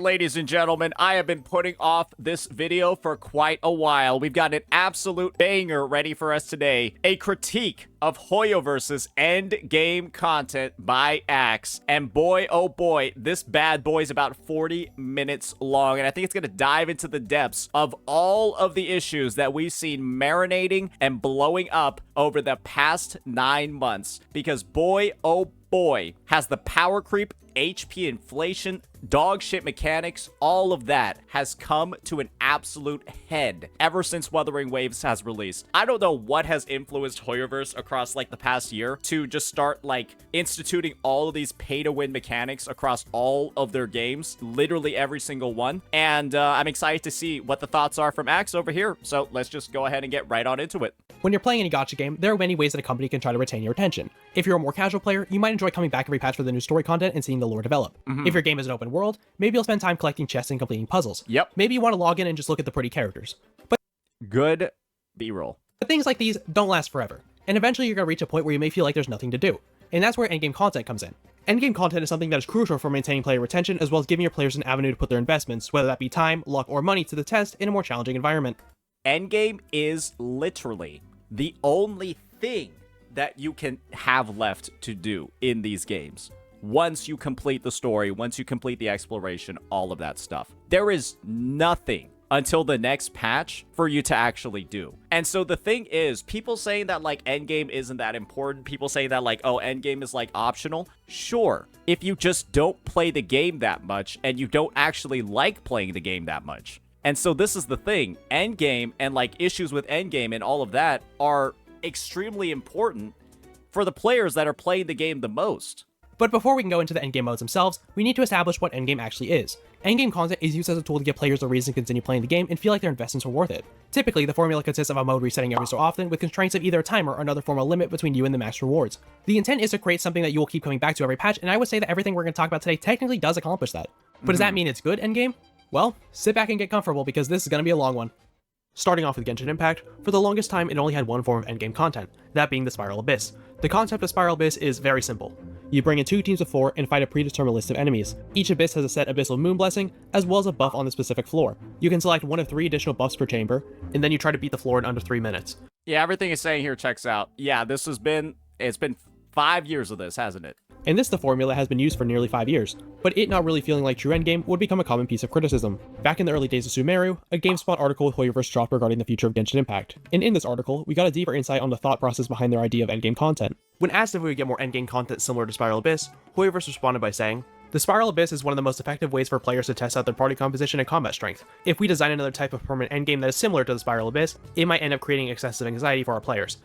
Ladies and gentlemen, I have been putting off this video for quite a while. We've got an absolute banger ready for us today. A critique of Hoyoverse's Endgame content by Axe. And boy, oh boy, this bad boy is about 40 minutes long. And I think it's going to dive into the depths of all of the issues that we've seen marinating and blowing up over the past 9 months. Because boy, oh boy, has the power creep, HP inflation, dog shit mechanics, all of that has come to an absolute head ever since Wuthering Waves has released. I don't know what has influenced Hoyoverse across like the past year to just start like instituting all of these pay-to-win mechanics across all of their games, literally every single one. And I'm excited to see what the thoughts are from Axe over here. So let's just go ahead and get right on into it. When you're playing any gacha game, there are many ways that a company can try to retain your attention. If you're a more casual player, you might enjoy coming back every patch for the new story content and seeing the lore develop. If your game is an open world, maybe you'll spend time collecting chests and completing puzzles. Yep. Maybe you want to log in and just look at the pretty characters. But Good B-roll. things like these don't last forever, and eventually you're going to reach a point where you may feel like there's nothing to do. And that's where endgame content comes in. Endgame content is something that is crucial for maintaining player retention, as well as giving your players an avenue to put their investments, whether that be time, luck, or money, to the test in a more challenging environment. Endgame is literally the only thing that you can have left to do in these games. Once you complete the story, once you complete the exploration, all of that stuff. There is nothing until the next patch for you to actually do. And so the thing is, people saying that like endgame isn't that important, people say that like, oh, endgame is like optional. Sure, if you just don't play the game that much and you don't actually like playing the game that much. And so this is the thing, endgame and like issues with endgame and all of that are extremely important for the players that are playing the game the most. But before we can go into the endgame modes themselves, we need to establish what endgame actually is. Endgame content is used as a tool to give players a reason to continue playing the game and feel like their investments are worth it. Typically, the formula consists of a mode resetting every so often, with constraints of either a timer or another formal limit between you and the max rewards. The intent is to create something that you will keep coming back to every patch, and I would say that everything we're going to talk about today technically does accomplish that. But does that mean it's good endgame? Well, sit back and get comfortable, because this is going to be a long one. Starting off with Genshin Impact, for the longest time it only had one form of endgame content, that being the Spiral Abyss. The concept of Spiral Abyss is very simple. You bring in 2 teams of 4 and fight a predetermined list of enemies. Each abyss has a set Abyssal Moon Blessing, as well as a buff on the specific floor. You can select one of 3 additional buffs per chamber, and then you try to beat the floor in under 3 minutes. Yeah, everything it's saying here checks out. Yeah, it's been 5 years of this, hasn't it? And the formula has been used for nearly 5 years, but it not really feeling like true endgame would become a common piece of criticism. Back in the early days of Sumeru, a GameSpot article with Hoyoverse dropped regarding the future of Genshin Impact, and in this article, we got a deeper insight on the thought process behind their idea of endgame content. When asked if we would get more endgame content similar to Spiral Abyss, Hoyoverse responded by saying, "The Spiral Abyss is one of the most effective ways for players to test out their party composition and combat strength. If we design another type of permanent endgame that is similar to the Spiral Abyss, it might end up creating excessive anxiety for our players.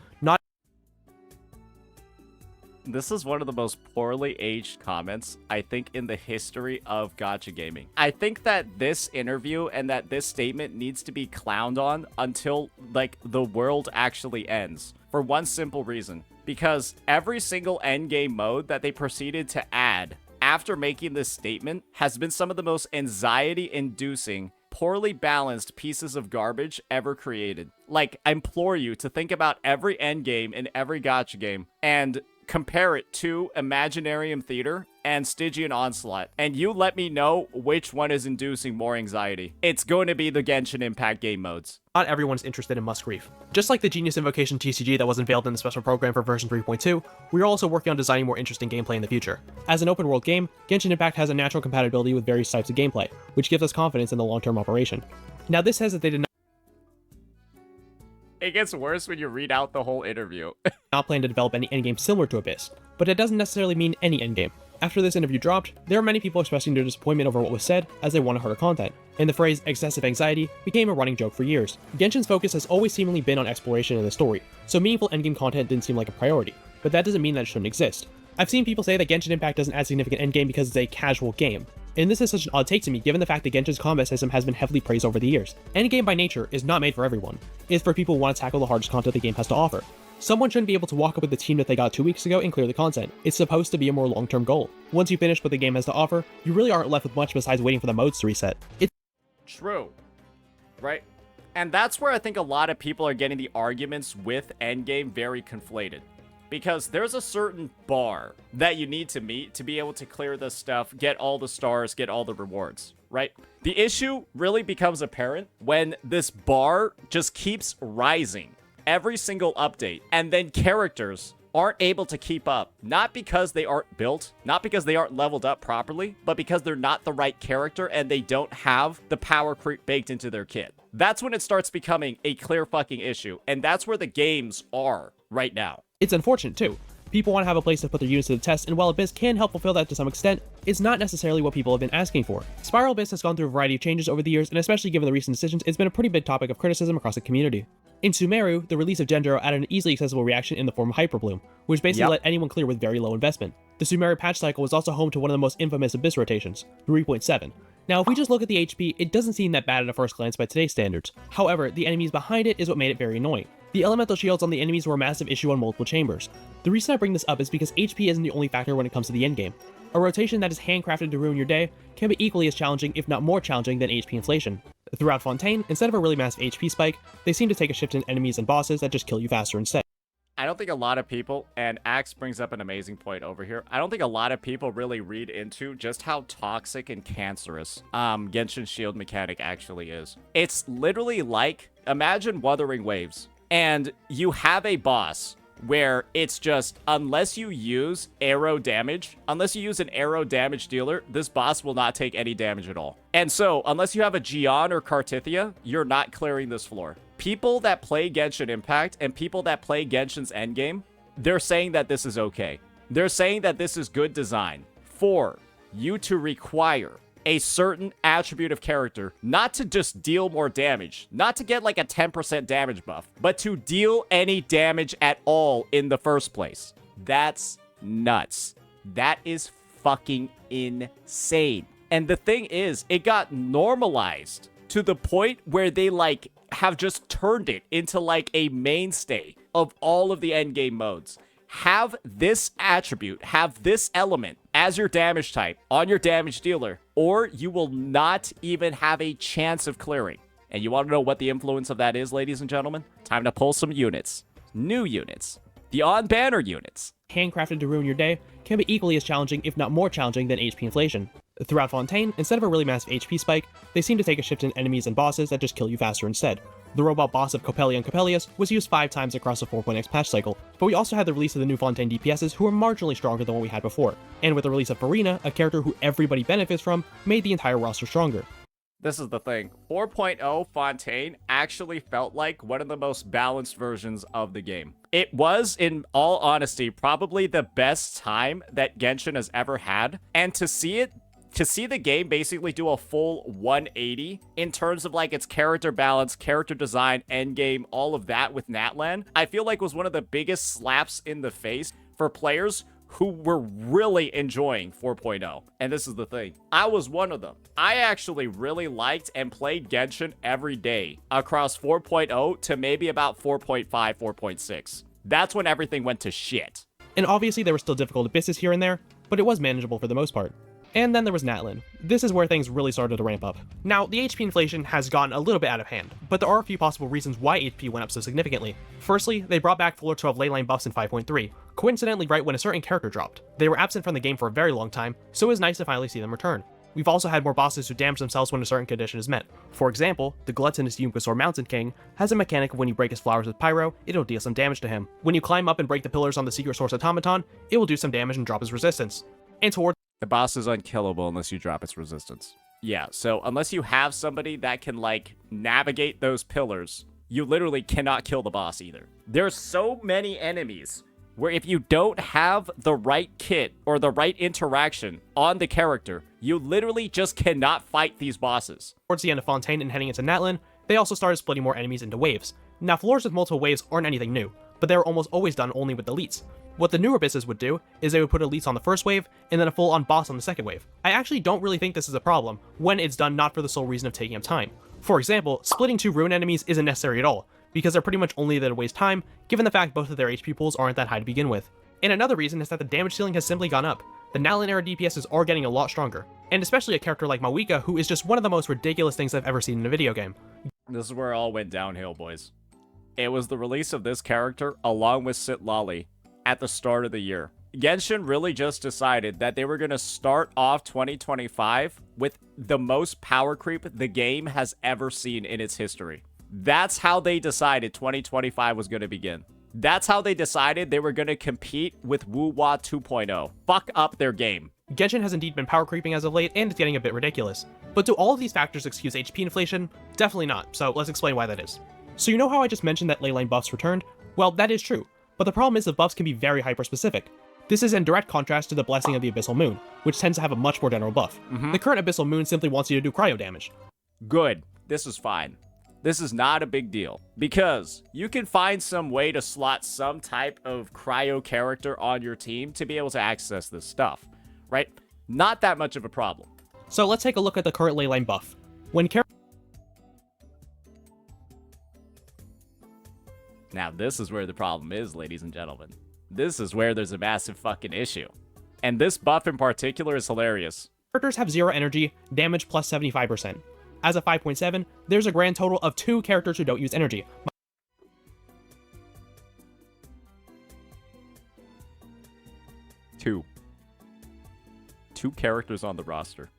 This is one of the most poorly aged comments, I think, in the history of gacha gaming. I think that this interview and that this statement needs to be clowned on until, like, the world actually ends. For one simple reason. Because every single endgame mode that they proceeded to add after making this statement has been some of the most anxiety-inducing, poorly balanced pieces of garbage ever created. Like, I implore you to think about every endgame in every gacha game and compare it to Imaginarium Theater and Stygian Onslaught, and you let me know which one is inducing more anxiety. It's going to be the Genshin Impact game modes. Not everyone's interested in Musgrief. Just like the Genius Invocation TCG that was unveiled in the special program for version 3.2, we are also working on designing more interesting gameplay in the future. As an open world game, Genshin Impact has a natural compatibility with various types of gameplay, which gives us confidence in the long-term operation. Now this says that they did It gets worse when you read out the whole interview. not plan to develop any endgame similar to Abyss, but it doesn't necessarily mean any endgame. After this interview dropped, there are many people expressing their disappointment over what was said, as they wanted harder content, and the phrase excessive anxiety became a running joke for years. Genshin's focus has always seemingly been on exploration and the story, so meaningful endgame content didn't seem like a priority, but that doesn't mean that it shouldn't exist. I've seen people say that Genshin Impact doesn't add significant endgame because it's a casual game, and this is such an odd take to me given the fact that Genshin's combat system has been heavily praised over the years. Endgame by nature is not made for everyone. It's for people who want to tackle the hardest content the game has to offer. Someone shouldn't be able to walk up with the team that they got 2 weeks ago and clear the content. It's supposed to be a more long-term goal. Once you finish what the game has to offer, you really aren't left with much besides waiting for the modes to reset. It's true, right? And that's where I think a lot of people are getting the arguments with endgame very conflated. Because there's a certain bar that you need to meet to be able to clear this stuff, get all the stars, get all the rewards. right? The issue really becomes apparent when this bar just keeps rising every single update, and then characters aren't able to keep up, not because they aren't built, not because they aren't leveled up properly, but because they're not the right character and they don't have the power creep baked into their kit. That's when it starts becoming a clear fucking issue, and that's where the games are right now. It's unfortunate too. People want to have a place to put their units to the test, and while Abyss can help fulfill that to some extent, it's not necessarily what people have been asking for. Spiral Abyss has gone through a variety of changes over the years, and especially given the recent decisions, it's been a pretty big topic of criticism across the community. In Sumeru, the release of Genjiro added an easily accessible reaction in the form of Hyperbloom, which basically let anyone clear with very low investment. The Sumeru patch cycle was also home to one of the most infamous Abyss rotations, 3.7. Now, if we just look at the HP, it doesn't seem that bad at a first glance by today's standards. However, the enemies behind it is what made it very annoying. The elemental shields on the enemies were a massive issue on multiple chambers. The reason I bring this up is because HP isn't the only factor when it comes to the endgame. A rotation that is handcrafted to ruin your day can be equally as challenging, if not more challenging, than HP inflation. Throughout Fontaine, instead of a really massive HP spike, they seem to take a shift in enemies and bosses that just kill you faster instead. I don't think a lot of people, and Axe brings up an amazing point over here, I don't think a lot of people really read into just how toxic and cancerous Genshin Shield mechanic actually is. It's literally like, imagine Wuthering Waves, and you have a boss where it's just, unless you use arrow damage, unless you use an arrow damage dealer, this boss will not take any damage at all. And so, unless you have a Gion or Cartithia, you're not clearing this floor. People that play Genshin Impact and people that play Genshin's endgame, they're saying that this is okay. They're saying that this is good design for you to require a certain attribute of character, not to just deal more damage, not to get like a 10% damage buff, but to deal any damage at all in the first place. That's nuts. That is fucking insane. And the thing is, it got normalized to the point where they like have just turned it into like a mainstay of all of the endgame modes. Have this attribute, have this element as your damage type on your damage dealer, or you will not even have a chance of clearing. And you want to know what the influence of that is, ladies and gentlemen? Time to pull some units. New units. The on-banner units. Handcrafted to ruin your day can be equally as challenging, if not more challenging, than HP inflation. Throughout Fontaine, instead of a really massive HP spike, they seem to take a shift in enemies and bosses that just kill you faster instead. The robot boss of Coppelion Coppelius was used 5 times across the 4.x patch cycle, but we also had the release of the new Fontaine DPSs who are marginally stronger than what we had before, and with the release of Farina, a character who everybody benefits from, made the entire roster stronger. This is the thing. 4.0 Fontaine actually felt like one of the most balanced versions of the game. It was, in all honesty, probably the best time that Genshin has ever had, and to see the game basically do a full 180 in terms of like its character balance, character design, endgame, all of that with Natlan, I feel like was one of the biggest slaps in the face for players who were really enjoying 4.0. And this is the thing. I was one of them. I actually really liked and played Genshin every day across 4.0 to maybe about 4.5, 4.6. That's when everything went to shit. And obviously there were still difficult abysses here and there, but it was manageable for the most part. And then there was Natlan. This is where things really started to ramp up. Now, the HP inflation has gotten a little bit out of hand, but there are a few possible reasons why HP went up so significantly. Firstly, they brought back floor 12 leyline buffs in 5.3, coincidentally right when a certain character dropped. They were absent from the game for a very long time, so it was nice to finally see them return. We've also had more bosses who damage themselves when a certain condition is met. For example, the gluttonous Yunkasaur Mountain King has a mechanic of when you break his flowers with Pyro, it'll deal some damage to him. When you climb up and break the pillars on the Secret Source Automaton, it will do some damage and drop his resistance. And towards the boss is unkillable unless you drop its resistance. Yeah, so unless you have somebody that can, like, navigate those pillars, you literally cannot kill the boss either. There's so many enemies where if you don't have the right kit or the right interaction on the character, you literally just cannot fight these bosses. Towards the end of Fontaine and heading into Natlan, they also started splitting more enemies into waves. Now, floors with multiple waves aren't anything new, but they were almost always done only with elites. What the newer abysses would do is they would put elites on the first wave and then a full-on boss on the second wave. I actually don't really think this is a problem when it's done not for the sole reason of taking up time. For example, splitting 2 rune enemies isn't necessary at all, because they're pretty much only there to waste time, given the fact both of their HP pools aren't that high to begin with. And another reason is that the damage ceiling has simply gone up. The Natlan era DPSs are getting a lot stronger, and especially a character like Mawika, who is just one of the most ridiculous things I've ever seen in a video game. This is where it all went downhill, boys. It was the release of this character along with Sitlali at the start of the year Genshin really just decided that they were going to start off 2025 with the most power creep the game has ever seen in its history. That's how they decided 2025 was going to begin. That's how they decided they were going to compete with Wuwa 2.0. Fuck up their game. Genshin has indeed been power creeping as of late, and it's getting a bit ridiculous. But do all of these factors excuse HP inflation? Definitely not, so let's explain why that is. So you know how I just mentioned that leyline buffs returned? Well, that is true, but the problem is the buffs can be very hyper-specific. This is in direct contrast to the Blessing of the Abyssal Moon, which tends to have a much more general buff. The current Abyssal Moon simply wants you to do cryo damage. Good. This is fine. This is not a big deal, because you can find some way to slot some type of cryo character on your team to be able to access this stuff, right? Not that much of a problem. So let's take a look at the current leyline buff. When Now this is where the problem is, ladies and gentlemen. This is where there's a massive fucking issue. And this buff in particular is hilarious. characters have 0 energy, damage plus 75%. As of 5.7, there's a grand total of 2 characters who don't use energy. Two characters on the roster.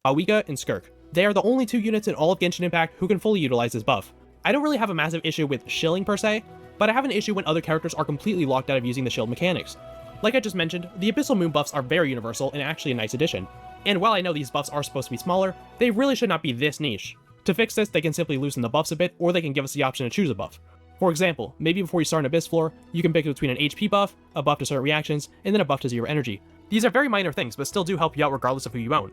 Awiga and Skirk. They are the only 2 units in all of Genshin Impact who can fully utilize this buff. I don't really have a massive issue with shilling per se, but I have an issue when other characters are completely locked out of using the shield mechanics. Like I just mentioned, the Abyssal Moon buffs are very universal and actually a nice addition. And while I know these buffs are supposed to be smaller, they really should not be this niche. To fix this, they can simply loosen the buffs a bit, or they can give us the option to choose a buff. For example, maybe before you start an Abyss floor, you can pick between an HP buff, a buff to certain reactions, and then a buff to 0 energy. These are very minor things, but still do help you out regardless of who you own.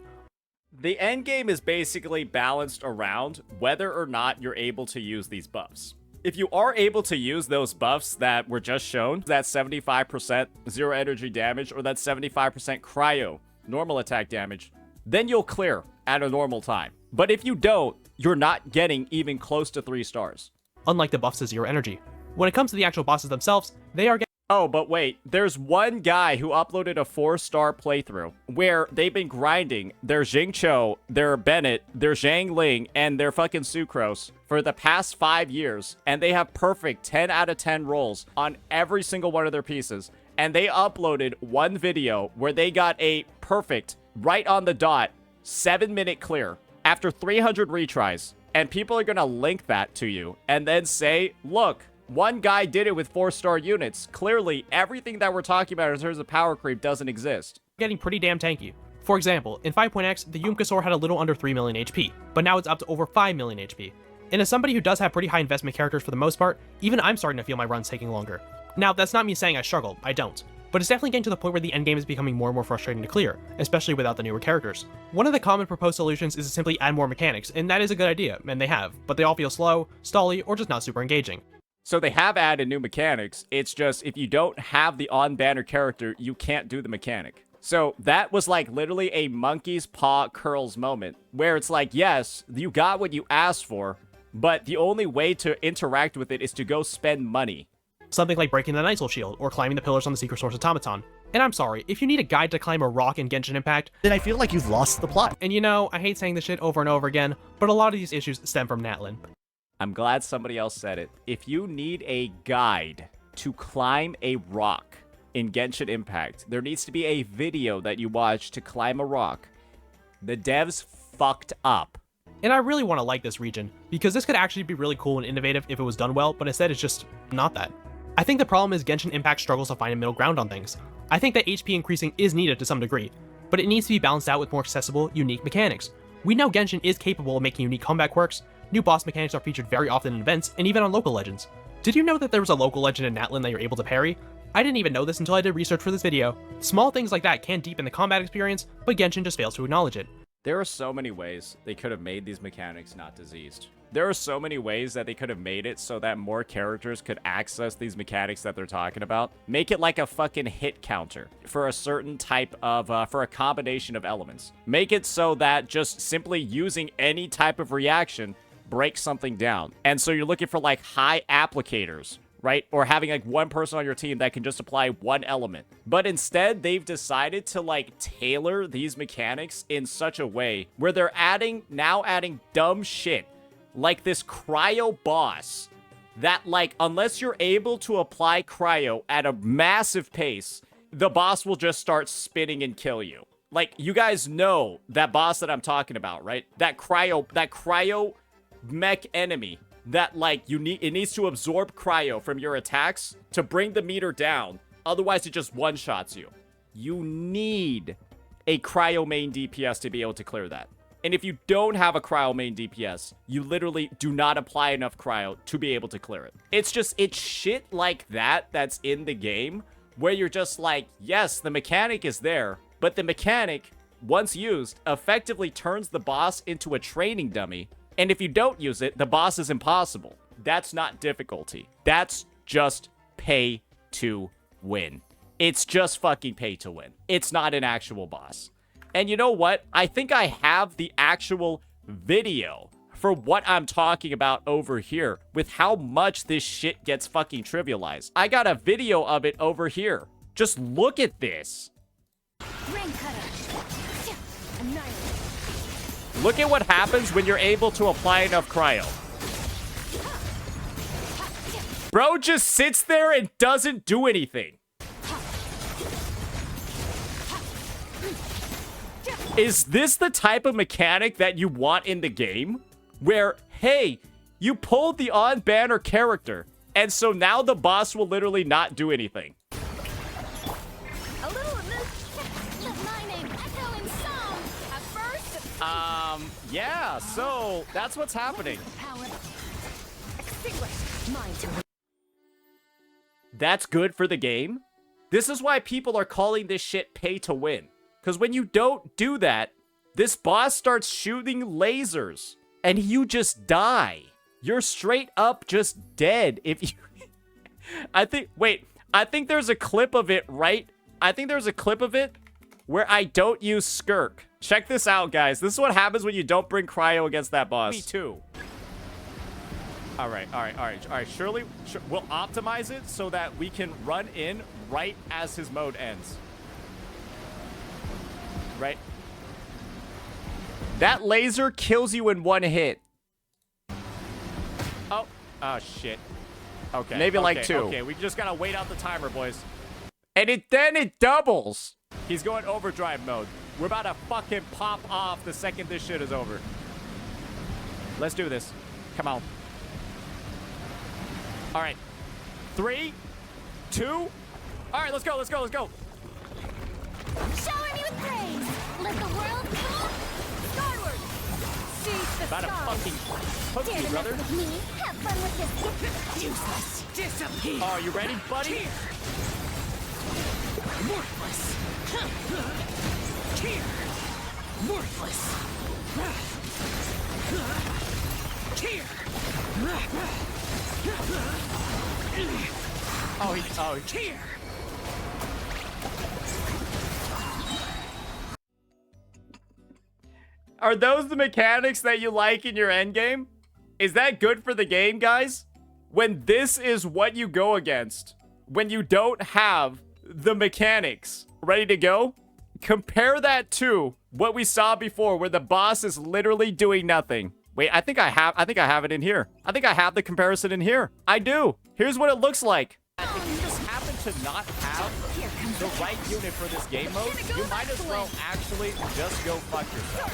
The endgame is basically balanced around whether or not you're able to use these buffs. If you are able to use those buffs that were just shown, that 75% 0 energy damage or that 75% cryo normal attack damage, then you'll clear at a normal time. But if you don't, you're not getting even close to 3 stars. Unlike the buffs to 0 energy. When it comes to the actual bosses themselves, they are Oh, but wait, there's one guy who uploaded a 4-star playthrough where they've been grinding their Jingcho, their Bennett, their Zhang Ling, and their fucking Sucrose for the past 5 years, and they have perfect 10 out of 10 rolls on every single one of their pieces. And they uploaded one video where they got a perfect, right on the dot, 7-minute clear after 300 retries. And people are gonna link that to you and then say, look, one guy did it with 4-star units. Clearly, everything that we're talking about in terms of power creep doesn't exist. Getting pretty damn tanky. For example, in 5.x, the Yumkasaur had a little under 3 million HP, but now it's up to over 5 million HP. And as somebody who does have pretty high investment characters for the most part, even I'm starting to feel my runs taking longer. Now, that's not me saying I struggle, I don't. But it's definitely getting to the point where the endgame is becoming more and more frustrating to clear, especially without the newer characters. One of the common proposed solutions is to simply add more mechanics, and that is a good idea, and they have, but they all feel slow, stally, or just not super engaging. So they have added new mechanics, it's just if you don't have the on-banner character, you can't do the mechanic. So that was like literally a monkey's paw curls moment, where it's like, yes, you got what you asked for, but the only way to interact with it is to go spend money. Something like breaking the Nightsoul Shield, or climbing the pillars on the Secret Source Automaton. And I'm sorry, if you need a guide to climb a rock in Genshin Impact, then I feel like you've lost the plot. And you know, I hate saying this shit over and over again, but a lot of these issues stem from Natlin. I'm glad somebody else said it. If you need a guide to climb a rock in Genshin Impact, there needs to be a video that you watch to climb a rock. The devs fucked up. And I really want to like this region, because this could actually be really cool and innovative if it was done well, but instead it's just not that. I think the problem is Genshin Impact struggles to find a middle ground on things. I think that HP increasing is needed to some degree, but it needs to be balanced out with more accessible, unique mechanics. We know Genshin is capable of making unique combat quirks, new boss mechanics are featured very often in events, and even on local legends. Did you know that there was a local legend in Natlin that you're able to parry? I didn't even know this until I did research for this video. Small things like that can deepen the combat experience, but Genshin just fails to acknowledge it. There are so many ways they could have made these mechanics not diseased. There are so many ways that they could have made it so that more characters could access these mechanics that they're talking about. Make it like a fucking hit counter for a certain type of, for a combination of elements. Make it so that just simply using any type of reaction breaks something down. And so you're looking for like high applicators, right? Or having like one person on your team that can just apply one element. But instead, they've decided to like tailor these mechanics in such a way where they're now adding dumb shit like this cryo boss that like, unless you're able to apply cryo at a massive pace, the boss will just start spinning and kill you. Like, you guys know that boss that I'm talking about, right? That cryo mech enemy that, like, it needs to absorb cryo from your attacks to bring the meter down. Otherwise, it just one-shots you. You need a cryo main DPS to be able to clear that. And if you don't have a cryo main DPS, you literally do not apply enough cryo to be able to clear it. It's shit like that that's in the game where you're just like, yes, the mechanic is there, but the mechanic, once used, effectively turns the boss into a training dummy. And if you don't use it, the boss is impossible. That's not difficulty. That's just pay to win. It's just fucking pay to win. It's not an actual boss. And you know what? I think I have the actual video for what I'm talking about over here with how much this shit gets fucking trivialized. I got a video of it over here. Just look at this. Look at what happens when you're able to apply enough cryo. Bro just sits there and doesn't do anything. Is this the type of mechanic that you want in the game? Where, hey, you pulled the on-banner character, and so now the boss will literally not do anything. Yeah, so that's what's happening. That's good for the game. This is why people are calling this shit pay to win. Because when you don't do that, this boss starts shooting lasers and you just die. You're straight up just dead if you... I think there's a clip of it, right? I think there's a clip of it where I don't use Skirk. Check this out, guys. This is what happens when you don't bring cryo against that boss. Me too. All right. Surely we'll optimize it so that we can run in right as his mode ends. Right? That laser kills you in one hit. Oh shit. Okay. Maybe like two. Okay, we just gotta wait out the timer, boys. And then it doubles. He's going overdrive mode. We're about to fucking pop off the second this shit is over. Let's do this. Come on. All right. 3, 2. All right, let's go. Shower me with praise. Let the world come skyward. Seize the about to fucking hook Dare you, to brother. mess with me? Have fun with this. Useless. Disappear. Oh, you ready, buddy? Worthless. Here. Worthless. Here. Here. Are those the mechanics that you like in your endgame? Is that good for the game, guys? When this is what you go against, when you don't have the mechanics ready to go, compare that to what we saw before where the boss is literally doing nothing. Wait, I think I have it in here. I think I have the comparison in here. I do. Here's what it looks like. If you just happen to not have the right unit for this game mode, you might as well actually just go fuck yourself.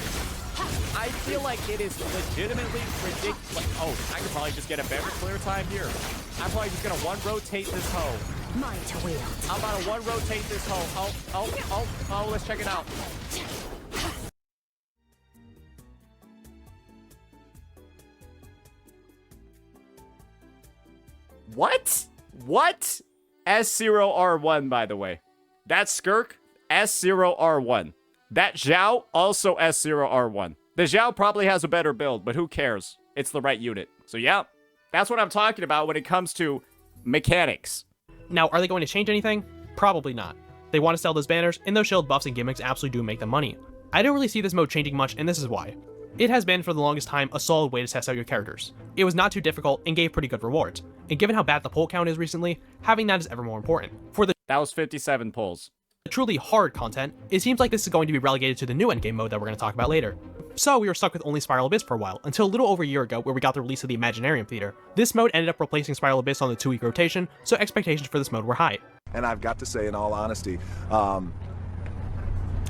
I feel like it is legitimately ridiculous. Oh, I could probably just get a better clear time here. I'm probably just gonna one-rotate this hoe. Mine to wield. I'm about to one-rotate this hoe. Oh, let's check it out. What? S0R1, by the way. That Skirk, S0R1. That Zhao, also S0R1. The Zhao probably has a better build, but who cares? It's the right unit. So yeah, that's what I'm talking about when it comes to mechanics. Now, are they going to change anything? Probably not. They want to sell those banners, and those shield buffs and gimmicks absolutely do make them money. I don't really see this mode changing much, and this is why. It has been, for the longest time, a solid way to test out your characters. It was not too difficult and gave pretty good rewards, and given how bad the pull count is recently, having that is ever more important. For the That was 57 pulls. truly hard content, it seems like this is going to be relegated to the new endgame mode that we're going to talk about later. So we were stuck with only Spiral Abyss for a while, until a little over a year ago where we got the release of the Imaginarium Theater. This mode ended up replacing Spiral Abyss on the 2-week rotation, so expectations for this mode were high. And I've got to say, in all honesty,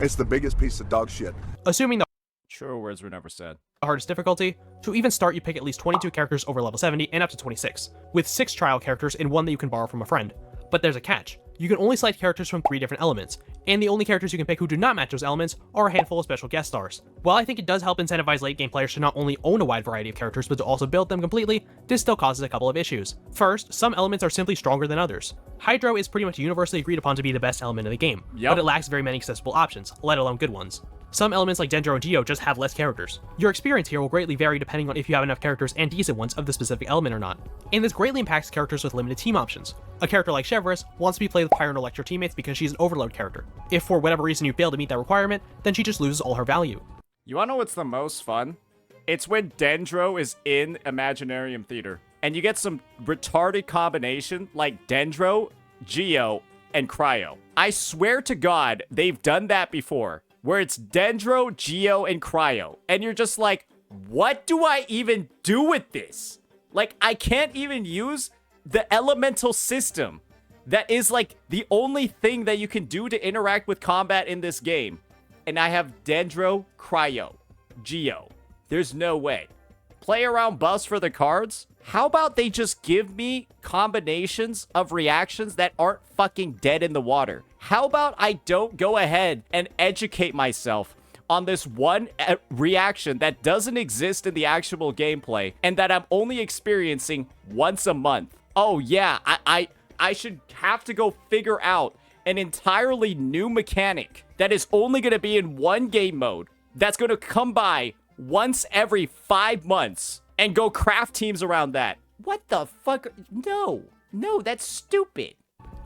it's the biggest piece of dog shit. Assuming the Truer words were never said. hardest difficulty, to even start you pick at least 22 characters over level 70 and up to 26, with 6 trial characters and 1 that you can borrow from a friend. But there's a catch. You can only select characters from 3 different elements, and the only characters you can pick who do not match those elements are a handful of special guest stars. While I think it does help incentivize late game players to not only own a wide variety of characters but to also build them completely, this still causes a couple of issues. First, some elements are simply stronger than others. Hydro is pretty much universally agreed upon to be the best element in the game, but it lacks very many accessible options, let alone good ones. Some elements like Dendro and Geo just have less characters. Your experience here will greatly vary depending on if you have enough characters and decent ones of the specific element or not. And this greatly impacts characters with limited team options. A character like Chevrolet wants to be played with Pyro and Electro teammates because she's an overload character. If for whatever reason you fail to meet that requirement, then she just loses all her value. You wanna know what's the most fun? It's when Dendro is in Imaginarium Theater, and you get some retarded combination like Dendro, Geo, and Cryo. I swear to God, they've done that before, where it's Dendro, Geo, and Cryo, and you're just like, what do I even do with this? Like, I can't even use the elemental system that is like the only thing that you can do to interact with combat in this game. And I have Dendro, Cryo, Geo. There's no way. Play around bus for the cards? How about they just give me combinations of reactions that aren't fucking dead in the water? How about I don't go ahead and educate myself on this one reaction that doesn't exist in the actual gameplay and that I'm only experiencing once a month? Oh yeah, I should have to go figure out an entirely new mechanic that is only going to be in one game mode that's going to come by once every 5 months and go craft teams around that. What the fuck? No, that's stupid.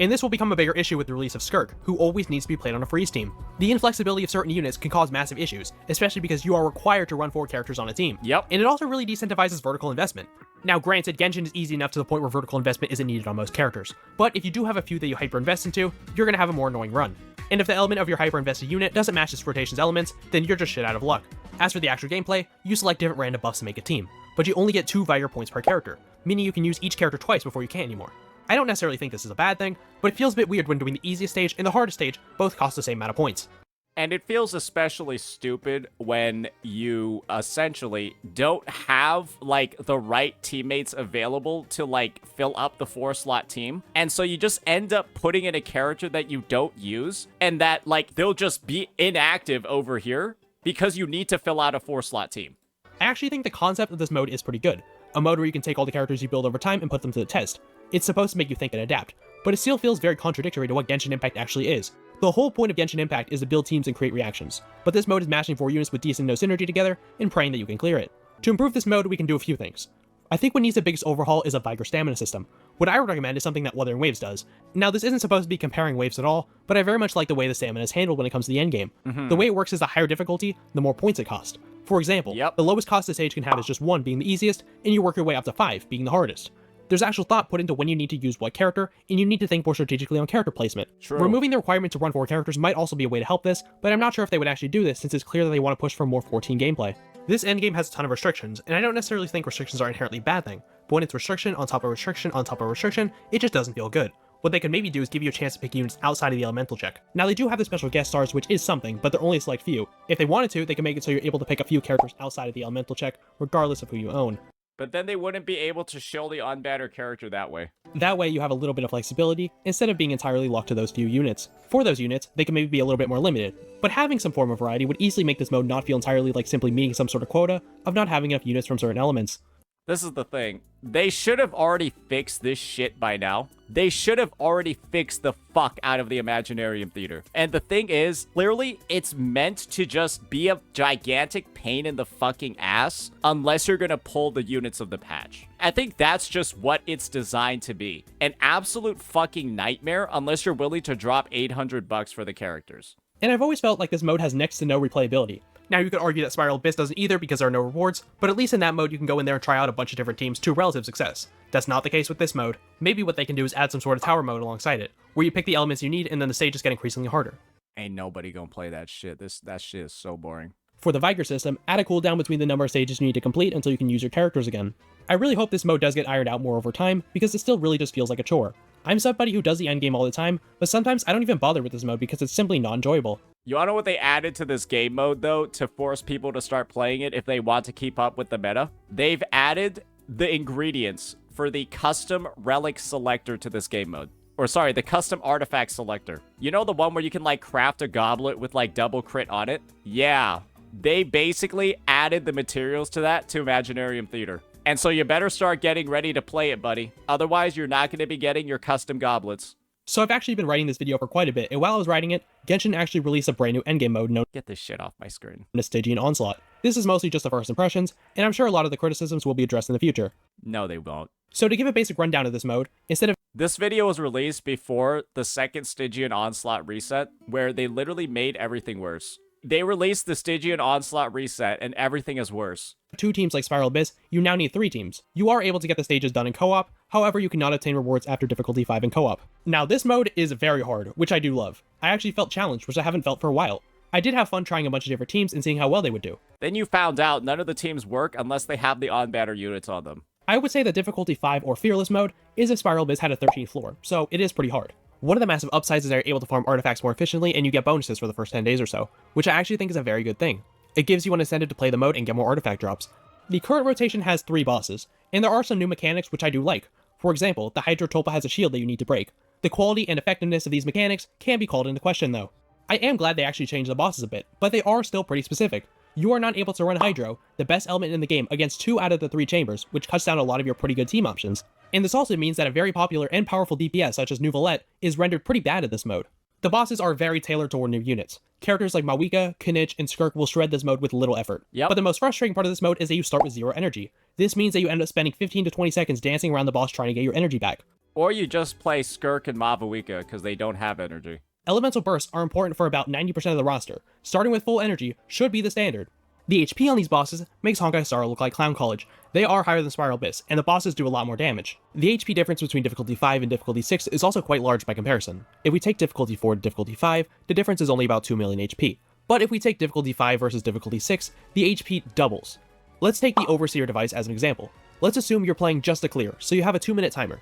And this will become a bigger issue with the release of Skirk, who always needs to be played on a freeze team. The inflexibility of certain units can cause massive issues, especially because you are required to run 4 characters on a team. Yep. And it also really decentivizes vertical investment. Now granted, Genshin is easy enough to the point where vertical investment isn't needed on most characters, but if you do have a few that you hyper-invest into, you're going to have a more annoying run. And if the element of your hyper-invested unit doesn't match this rotation's elements, then you're just shit out of luck. As for the actual gameplay, you select different random buffs to make a team, but you only get 2 Vigor points per character, meaning you can use each character twice before you can't anymore. I don't necessarily think this is a bad thing, but it feels a bit weird when doing the easiest stage and the hardest stage both cost the same amount of points. And it feels especially stupid when you essentially don't have, like, the right teammates available to, like, fill up the 4-slot team. And so you just end up putting in a character that you don't use, and that, like, they'll just be inactive over here because you need to fill out a 4-slot team. I actually think the concept of this mode is pretty good. A mode where you can take all the characters you build over time and put them to the test. It's supposed to make you think and adapt, but it still feels very contradictory to what Genshin Impact actually is. The whole point of Genshin Impact is to build teams and create reactions, but this mode is mashing 4 units with decent no synergy together and praying that you can clear it. To improve this mode, we can do a few things. I think what needs the biggest overhaul is a Vigor stamina system. What I would recommend is something that Wuthering Waves does. Now, this isn't supposed to be comparing waves at all, but I very much like the way the stamina is handled when it comes to the endgame. The way it works is the higher difficulty, the more points it costs. For example, the lowest cost a stage can have is just 1 being the easiest, and you work your way up to 5 being the hardest. There's actual thought put into when you need to use what character, and you need to think more strategically on character placement. True. Removing the requirement to run 4 characters might also be a way to help this, but I'm not sure if they would actually do this since it's clear that they want to push for more 14 gameplay. This endgame has a ton of restrictions, and I don't necessarily think restrictions are inherently a bad thing, but when it's restriction on top of restriction on top of restriction, it just doesn't feel good. What they could maybe do is give you a chance to pick units outside of the elemental check. Now they do have the special guest stars, which is something, but they're only a select few. If they wanted to, they can make it so you're able to pick a few characters outside of the elemental check, regardless of who you own. But then they wouldn't be able to show the unbanner character that way. That way you have a little bit of flexibility, instead of being entirely locked to those few units. For those units, they can maybe be a little bit more limited, but having some form of variety would easily make this mode not feel entirely like simply meeting some sort of quota of not having enough units from certain elements. This is the thing. They should have already fixed this shit by now. They should have already fixed the fuck out of the Imaginarium Theater. And the thing is, clearly, it's meant to just be a gigantic pain in the fucking ass unless you're gonna pull the units of the patch. I think that's just what it's designed to be. An absolute fucking nightmare unless you're willing to drop $800 for the characters. And I've always felt like this mode has next to no replayability. Now you could argue that Spiral Abyss doesn't either because there are no rewards, but at least in that mode you can go in there and try out a bunch of different teams to relative success. That's not the case with this mode. Maybe what they can do is add some sort of tower mode alongside it, where you pick the elements you need and then the stages get increasingly harder. Ain't nobody gonna play that shit. That shit is so boring. For the Vigor system, add a cooldown between the number of stages you need to complete until you can use your characters again. I really hope this mode does get ironed out more over time, because it still really just feels like a chore. I'm somebody who does the endgame all the time, but sometimes I don't even bother with this mode because it's simply not enjoyable. You wanna know what they added to this game mode, though, to force people to start playing it if they want to keep up with the meta? They've added the ingredients for the custom relic selector to this game mode. Or sorry, the custom artifact selector. You know the one where you can, like, craft a goblet with, like, double crit on it? Yeah. They basically added the materials to that to Imaginarium Theater. And so you better start getting ready to play it, buddy. Otherwise, you're not going to be getting your custom goblets. So I've actually been writing this video for quite a bit, and while I was writing it, Genshin actually released a brand new endgame mode known Get this shit off my screen. as Stygian Onslaught. This is mostly just the first impressions, and I'm sure a lot of the criticisms will be addressed in the future. No, they won't. So to give a basic rundown of this mode, instead of This video was released before the second Stygian Onslaught reset, where they literally made everything worse. They released the Stygian Onslaught reset, and everything is worse. 2 teams like Spiral Abyss, you now need 3 teams. You are able to get the stages done in co-op, however you cannot obtain rewards after difficulty 5 in co-op. Now this mode is very hard, which I do love. I actually felt challenged, which I haven't felt for a while. I did have fun trying a bunch of different teams and seeing how well they would do. Then you found out none of the teams work unless they have the on-banner units on them. I would say that difficulty 5 or Fearless mode is if Spiral Abyss had a 13th floor, so it is pretty hard. One of the massive upsides is that you're able to farm artifacts more efficiently and you get bonuses for the first 10 days or so, which I actually think is a very good thing. It gives you an incentive to play the mode and get more artifact drops. The current rotation has 3 bosses, and there are some new mechanics which I do like. For example, the Hydrotolpa has a shield that you need to break. The quality and effectiveness of these mechanics can be called into question though. I am glad they actually changed the bosses a bit, but they are still pretty specific. You are not able to run Hydro, the best element in the game, against 2 out of the 3 chambers, which cuts down a lot of your pretty good team options. And this also means that a very popular and powerful DPS such as Nuvolette is rendered pretty bad in this mode. The bosses are very tailored toward new units. Characters like Mawika, Kinich, and Skirk will shred this mode with little effort. Yep. But the most frustrating part of this mode is that you start with 0 energy. This means that you end up spending 15 to 20 seconds dancing around the boss trying to get your energy back. Or you just play Skirk and Mavuika because they don't have energy. Elemental bursts are important for about 90% of the roster. Starting with full energy should be the standard. The HP on these bosses makes Honkai Star look like Clown College. They are higher than Spiral Abyss, and the bosses do a lot more damage. The HP difference between difficulty 5 and difficulty 6 is also quite large by comparison. If we take difficulty 4 to difficulty 5, the difference is only about 2 million HP. But if we take difficulty 5 versus difficulty 6, the HP doubles. Let's take the Overseer device as an example. Let's assume you're playing just a clear, so you have a 2-minute timer.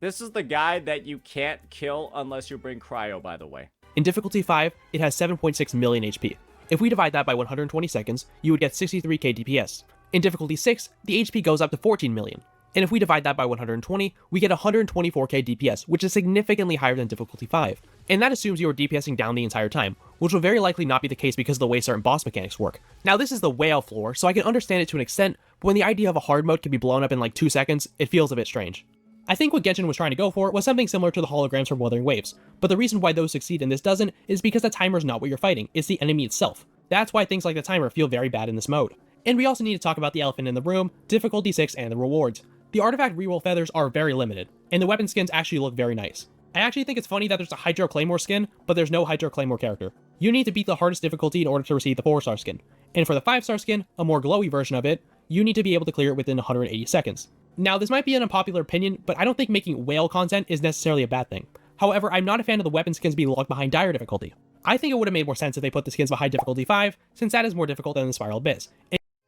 This is the guy that you can't kill unless you bring Cryo, by the way. In difficulty 5, it has 7.6 million HP. If we divide that by 120 seconds, you would get 63k DPS. In difficulty 6, the HP goes up to 14 million. And if we divide that by 120, we get 124k DPS, which is significantly higher than difficulty 5. And that assumes you are DPSing down the entire time, which will very likely not be the case because of the way certain boss mechanics work. Now this is the whale floor, so I can understand it to an extent, but when the idea of a hard mode can be blown up in like 2 seconds, it feels a bit strange. I think what Genshin was trying to go for was something similar to the holograms from Wuthering Waves, but the reason why those succeed and this doesn't is because the timer is not what you're fighting, it's the enemy itself. That's why things like the timer feel very bad in this mode. And we also need to talk about the elephant in the room, difficulty 6, and the rewards. The artifact reroll feathers are very limited, and the weapon skins actually look very nice. I actually think it's funny that there's a Hydro Claymore skin, but there's no Hydro Claymore character. You need to beat the hardest difficulty in order to receive the 4-star skin. And for the 5-star skin, a more glowy version of it, you need to be able to clear it within 180 seconds. Now this might be an unpopular opinion, but I don't think making whale content is necessarily a bad thing. However, I'm not a fan of the weapon skins being locked behind dire difficulty. I think it would have made more sense if they put the skins behind difficulty 5, since that is more difficult than the Spiral Abyss.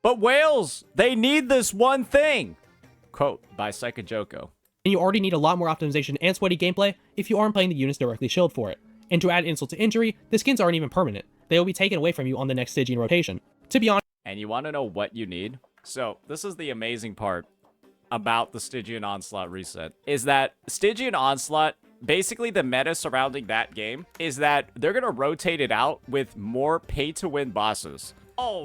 But whales, they need this one thing. Quote by Psychojoko. And you already need a lot more optimization and sweaty gameplay if you aren't playing the units directly shield for it. And to add insult to injury, the skins aren't even permanent. They will be taken away from you on the next Stygian rotation. To be honest, And you want to know what you need? So this is the amazing part about the Stygian Onslaught reset, is that Stygian Onslaught, basically the meta surrounding that game, is that they're going to rotate it out with more pay-to-win bosses.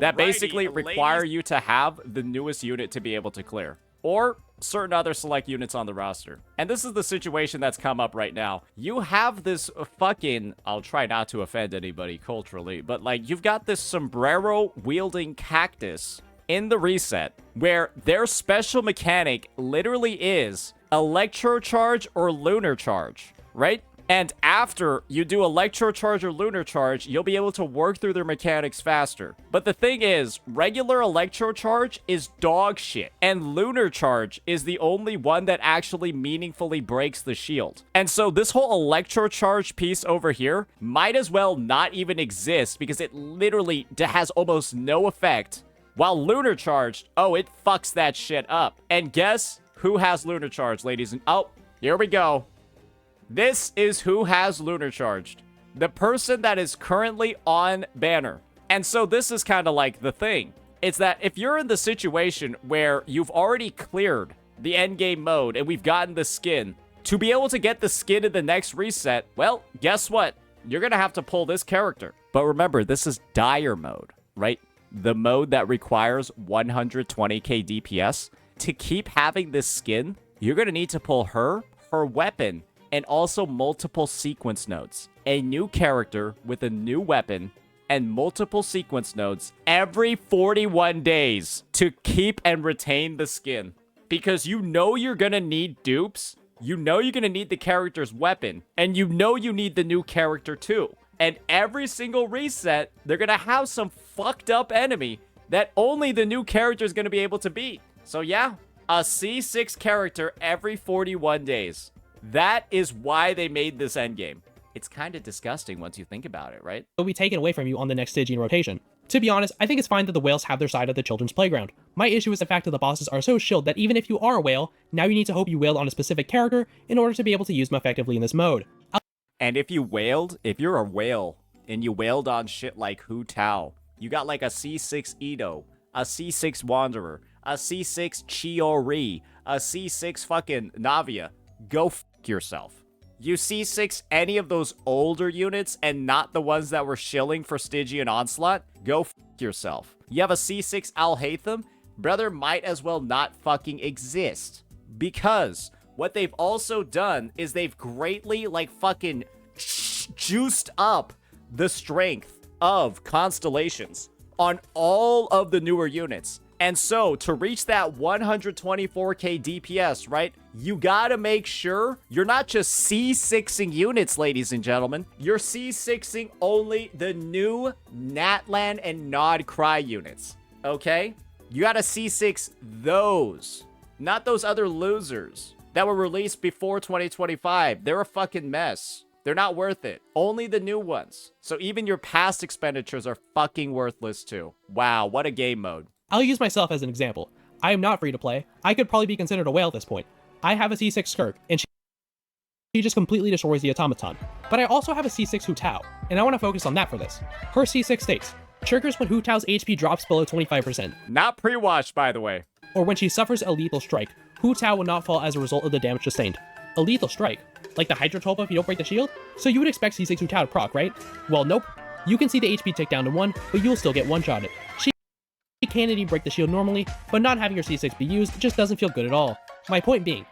That basically require you to have the newest unit to be able to clear, or certain other select units on the roster. And this is the situation that's come up right now. You have this fucking, I'll try not to offend anybody culturally, but like you've got this sombrero wielding cactus in the reset where their special mechanic literally is Electro Charge or Lunar Charge, right? And after you do Electro Charge or Lunar Charge, you'll be able to work through their mechanics faster. But the thing is, regular Electro Charge is dog shit, and Lunar Charge is the only one that actually meaningfully breaks the shield. And so this whole Electro Charge piece over here might as well not even exist because it literally has almost no effect. While Lunar Charge, oh, it fucks that shit up. And guess who has Lunar Charge, ladies and... Oh, here we go. This is who has Lunar Charged. The person that is currently on banner. And so this is kind of like the thing. It's that if you're in the situation where you've already cleared the endgame mode and we've gotten the skin, to be able to get the skin in the next reset, well, guess what? You're going to have to pull this character. But remember, this is dire mode, right? The mode that requires 120k DPS. To keep having this skin, you're going to need to pull her weapon, and also multiple sequence nodes. A new character with a new weapon and multiple sequence nodes every 41 days to keep and retain the skin. Because you know you're going to need dupes, you know you're going to need the character's weapon, and you know you need the new character too. And every single reset, they're going to have some fucked up enemy that only the new character is going to be able to beat. So yeah, a C6 character every 41 days. That is why they made this endgame. It's kind of disgusting once you think about it, right? Will be taken away from you on the next Stygian rotation. To be honest, I think it's fine that the whales have their side of the children's playground. My issue is the fact that the bosses are so shilled that even if you are a whale, now you need to hope you wailed on a specific character in order to be able to use them effectively in this mode. And if you're a whale, and you wailed on shit like Hu Tao, you got like a C6 Ito, a C6 Wanderer, a C6 Chiori, a C6 fucking Navia, go f*** yourself. You C6 any of those older units and not the ones that were shilling for Stygian Onslaught, go f*** yourself. You have a C6 Al-Haytham, brother, might as well not fucking exist. Because what they've also done is they've greatly like fucking juiced up the strength of constellations on all of the newer units. And so, to reach that 124k DPS, right, you gotta make sure you're not just C6ing units, ladies and gentlemen. You're C6ing only the new Natlan and Nod Cry units, okay? You gotta C6 those, not those other losers that were released before 2025. They're a fucking mess. They're not worth it. Only the new ones. So even your past expenditures are fucking worthless too. Wow, what a game mode. I'll use myself as an example. I am not free to play. I could probably be considered a whale at this point. I have a C6 Skirk, and she just completely destroys the automaton. But I also have a C6 Hu Tao, and I want to focus on that for this. Her C6 states, triggers when Hu Tao's HP drops below 25%. Not pre-washed, by the way. Or when she suffers a lethal strike, Hu Tao will not fall as a result of the damage sustained. A lethal strike? Like the Hydra Tulpa if you don't break the shield? So you would expect C6 Hu Tao to proc, right? Well, nope. You can see the HP tick down to 1, but you'll still get one-shotted. She can indeed break the shield normally, but not having your C6 be used just doesn't feel good at all. My point being,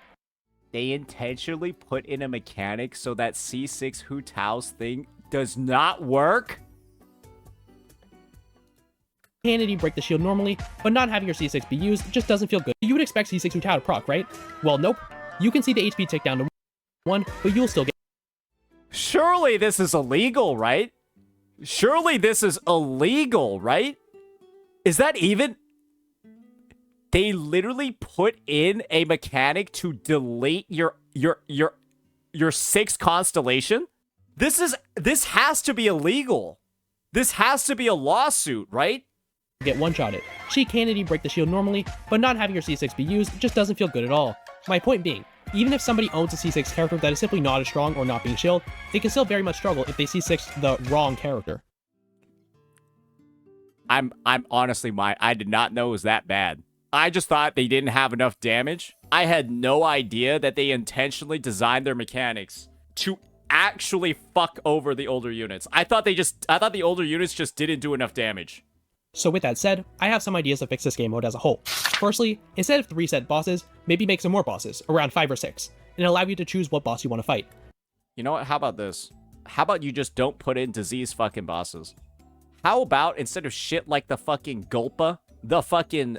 they intentionally put in a mechanic so that C6 Hu Tao's thing does not work? can indeed break the shield normally, but not having your C6 be used just doesn't feel good. You would expect C6 Hu Tao to proc, right? Well, nope. You can see the HP tick down to 1, but you'll still get... Surely this is illegal, right? Surely this is illegal, right? Is that even... They literally put in a mechanic to delete your 6th constellation? This has to be illegal. This has to be a lawsuit, right? Get one-shotted. She can indeed break the shield normally, but not having your C6 be used just doesn't feel good at all. My point being, even if somebody owns a C6 character that is simply not as strong or not being shielded, they can still very much struggle if they C6 the wrong character. I'm honestly, I did not know it was that bad. I just thought they didn't have enough damage. I had no idea that they intentionally designed their mechanics to actually fuck over the older units. I thought the older units just didn't do enough damage. So with that said, I have some ideas to fix this game mode as a whole. Firstly, instead of 3 set bosses, maybe make some more bosses, around 5 or 6, and allow you to choose what boss you want to fight. You know what? How about this? How about you just don't put in disease fucking bosses? How about instead of shit like the fucking Gulpa, the fucking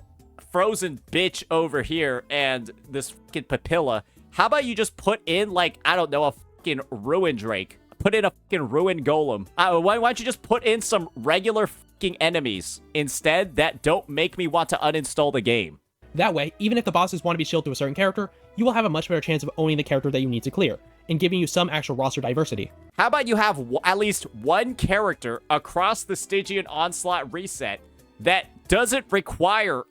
frozen bitch over here, and this fucking Papilla, how about you just put in, like, I don't know, a fucking Ruin Drake? Put in a fucking Ruin Golem. Why don't you just put in some regular fucking enemies instead that don't make me want to uninstall the game? That way, even if the bosses want to be shielded to a certain character, you will have a much better chance of owning the character that you need to clear, and giving you some actual roster diversity. How about you have at least one character across the Stygian Onslaught reset that doesn't require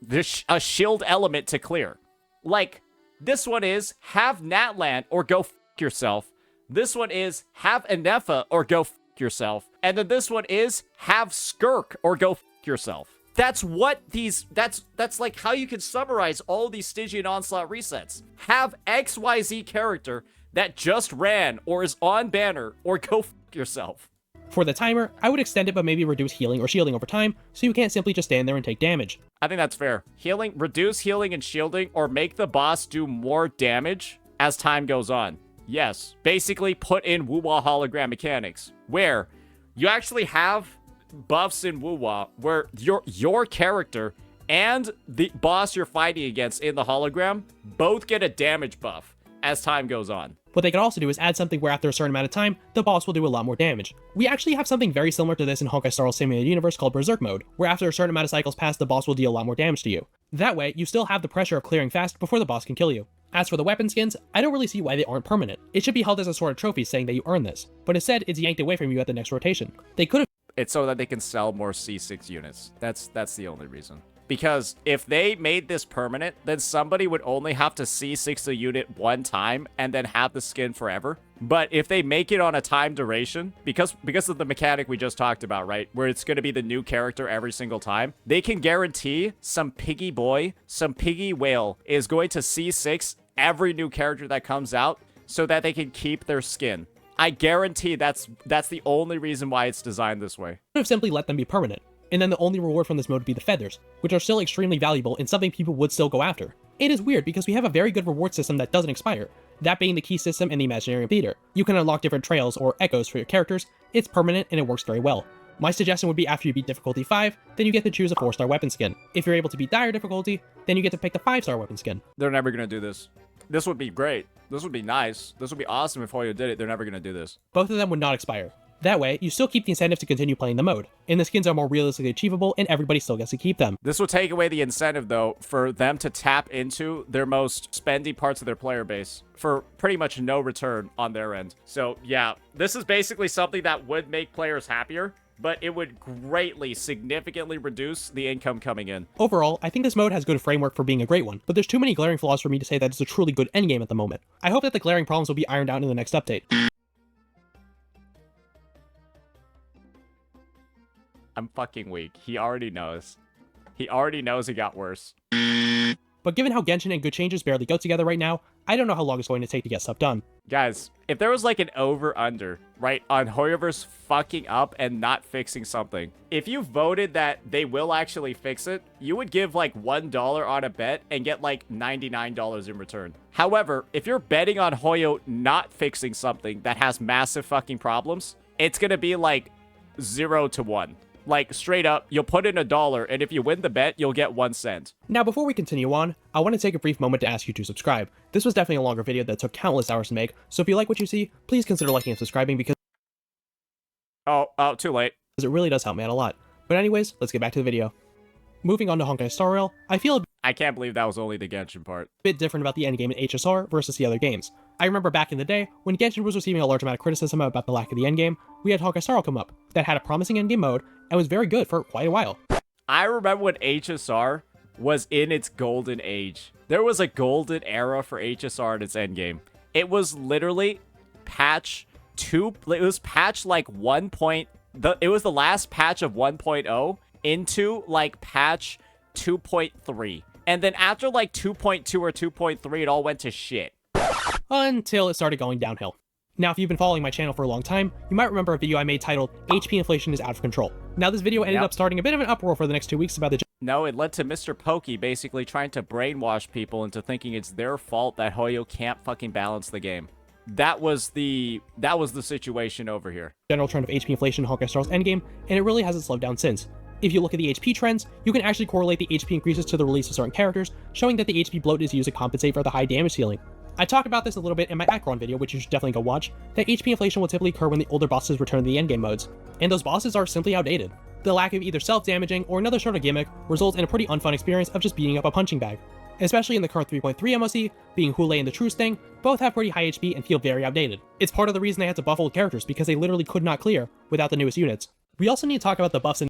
a shield element to clear? Like, this one is, have Natlan, or go f*** yourself, This one is have Anefa or go f yourself. And then this one is have Skirk or go f yourself. That's what these, that's like how you can summarize all these Stygian Onslaught resets. Have XYZ character that just ran or is on banner or go f yourself. For the timer, I would extend it but maybe reduce healing or shielding over time, so you can't simply just stand there and take damage. I think that's fair. Healing, reduce healing and shielding, or make the boss do more damage as time goes on. Yes, basically put in Woo-Wah hologram mechanics, where you actually have buffs in Woo-Wah, where your character and the boss you're fighting against in the hologram both get a damage buff as time goes on. What they could also do is add something where after a certain amount of time, the boss will do a lot more damage. We actually have something very similar to this in Honkai Star Rail Simulated Universe called Berserk Mode, where after a certain amount of cycles pass, the boss will deal a lot more damage to you. That way, you still have the pressure of clearing fast before the boss can kill you. As for the weapon skins, I don't really see why they aren't permanent. It should be held as a sort of trophy saying that you earned this, but instead it's yanked away from you at the next rotation. They could have— It's so that they can sell more C6 units. That's the only reason. Because if they made this permanent, then somebody would only have to C6 a unit one time and then have the skin forever. But if they make it on a time duration, because of the mechanic we just talked about, right? Where it's going to be the new character every single time, they can guarantee some piggy boy, some piggy whale is going to C6 every new character that comes out so that they can keep their skin. I guarantee that's the only reason why it's designed this way. Could have simply let them be permanent. And then the only reward from this mode would be the feathers, which are still extremely valuable and something people would still go after. It is weird because we have a very good reward system that doesn't expire, that being the key system in the Imaginarium Theater. You can unlock different trails or echoes for your characters, it's permanent and it works very well. My suggestion would be after you beat difficulty 5, then you get to choose a 4-star weapon skin. If you're able to beat dire difficulty, then you get to pick the 5-star weapon skin. They're never going to do this. This would be great. This would be nice. This would be awesome if Hoyo did it. They're never going to do this. Both of them would not expire. That way, you still keep the incentive to continue playing the mode, and the skins are more realistically achievable and everybody still gets to keep them. This will take away the incentive, though, for them to tap into their most spendy parts of their player base for pretty much no return on their end. So, yeah, this is basically something that would make players happier, but it would greatly, significantly reduce the income coming in. Overall, I think this mode has good framework for being a great one, but there's too many glaring flaws for me to say that it's a truly good endgame at the moment. I hope that the glaring problems will be ironed out in the next update. I'm fucking weak. He already knows. He already knows it got worse. But given how Genshin and good changes barely go together right now, I don't know how long it's going to take to get stuff done. Guys, if there was like an over-under, right, on Hoyoverse fucking up and not fixing something, if you voted that they will actually fix it, you would give like $1 on a bet and get like $99 in return. However, if you're betting on Hoyo not fixing something that has massive fucking problems, it's gonna be like 0 to 1. Like, straight up, you'll put in $1, and if you win the bet, you'll get 1 cent. Now, before we continue on, I want to take a brief moment to ask you to subscribe. This was definitely a longer video that took countless hours to make, so if you like what you see, please consider liking and subscribing because Oh, too late. it really does help me out a lot. But anyways, let's get back to the video. Moving on to Honkai Star Rail, I feel I can't believe that was only the Genshin part. bit different about the endgame in HSR versus the other games. I remember back in the day, when Genshin was receiving a large amount of criticism about the lack of the endgame, we had Honkai Star Rail come up, that had a promising endgame mode, and was very good for quite a while. I remember when HSR was in its golden age. There was a golden era for HSR in its endgame. It was literally patch 2, it was patch like 1. It was the last patch of 1.0 into like patch 2.3. And then after like 2.2 or 2.3, it all went to shit. Until it started going downhill. Now, if you've been following my channel for a long time, you might remember a video I made titled HP Inflation is Out of Control. Now, this video ended up starting a bit of an uproar for the next 2 weeks about the No, it led to Mr. Pokey basically trying to brainwash people into thinking it's their fault that Hoyo can't fucking balance the game. That was the situation over here. general trend of HP inflation in Honkai Star Rail's endgame, and it really hasn't slowed down since. If you look at the HP trends, you can actually correlate the HP increases to the release of certain characters, showing that the HP bloat is used to compensate for the high damage ceiling. I talked about this a little bit in my Akron video, which you should definitely go watch, that HP inflation will typically occur when the older bosses return to the endgame modes, and those bosses are simply outdated. The lack of either self-damaging or another sort of gimmick results in a pretty unfun experience of just beating up a punching bag. Especially in the current 3.3 MOC, being Hule and the True Sting, both have pretty high HP and feel very outdated. It's part of the reason they had to buff old characters, because they literally could not clear without the newest units. We also need to talk about the buffs in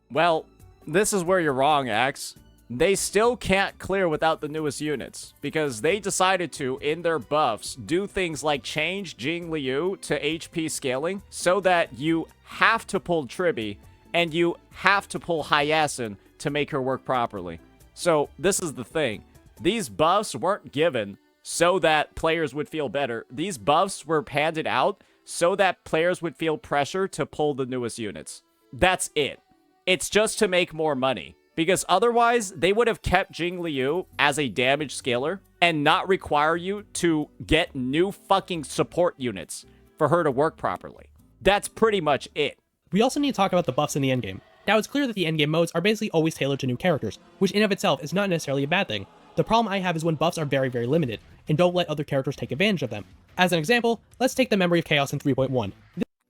Well, this is where you're wrong, Axe. they still can't clear without the newest units, because they decided to, in their buffs, do things like change Jing Liu to HP scaling so that you have to pull Tribby and you have to pull Hyacinth to make her work properly. So this is the thing. These buffs weren't given so that players would feel better. These buffs were handed out so that players would feel pressure to pull the newest units. That's it. It's just to make more money. Because otherwise, they would have kept Jing Liu as a damage scaler and not require you to get new fucking support units for her to work properly. That's pretty much it. We also need to talk about the buffs in the endgame. Now, it's clear that the endgame modes are basically always tailored to new characters, which in of itself is not necessarily a bad thing. The problem I have is when buffs are very, very limited, and don't let other characters take advantage of them. As an example, let's take the Memory of Chaos in 3.1.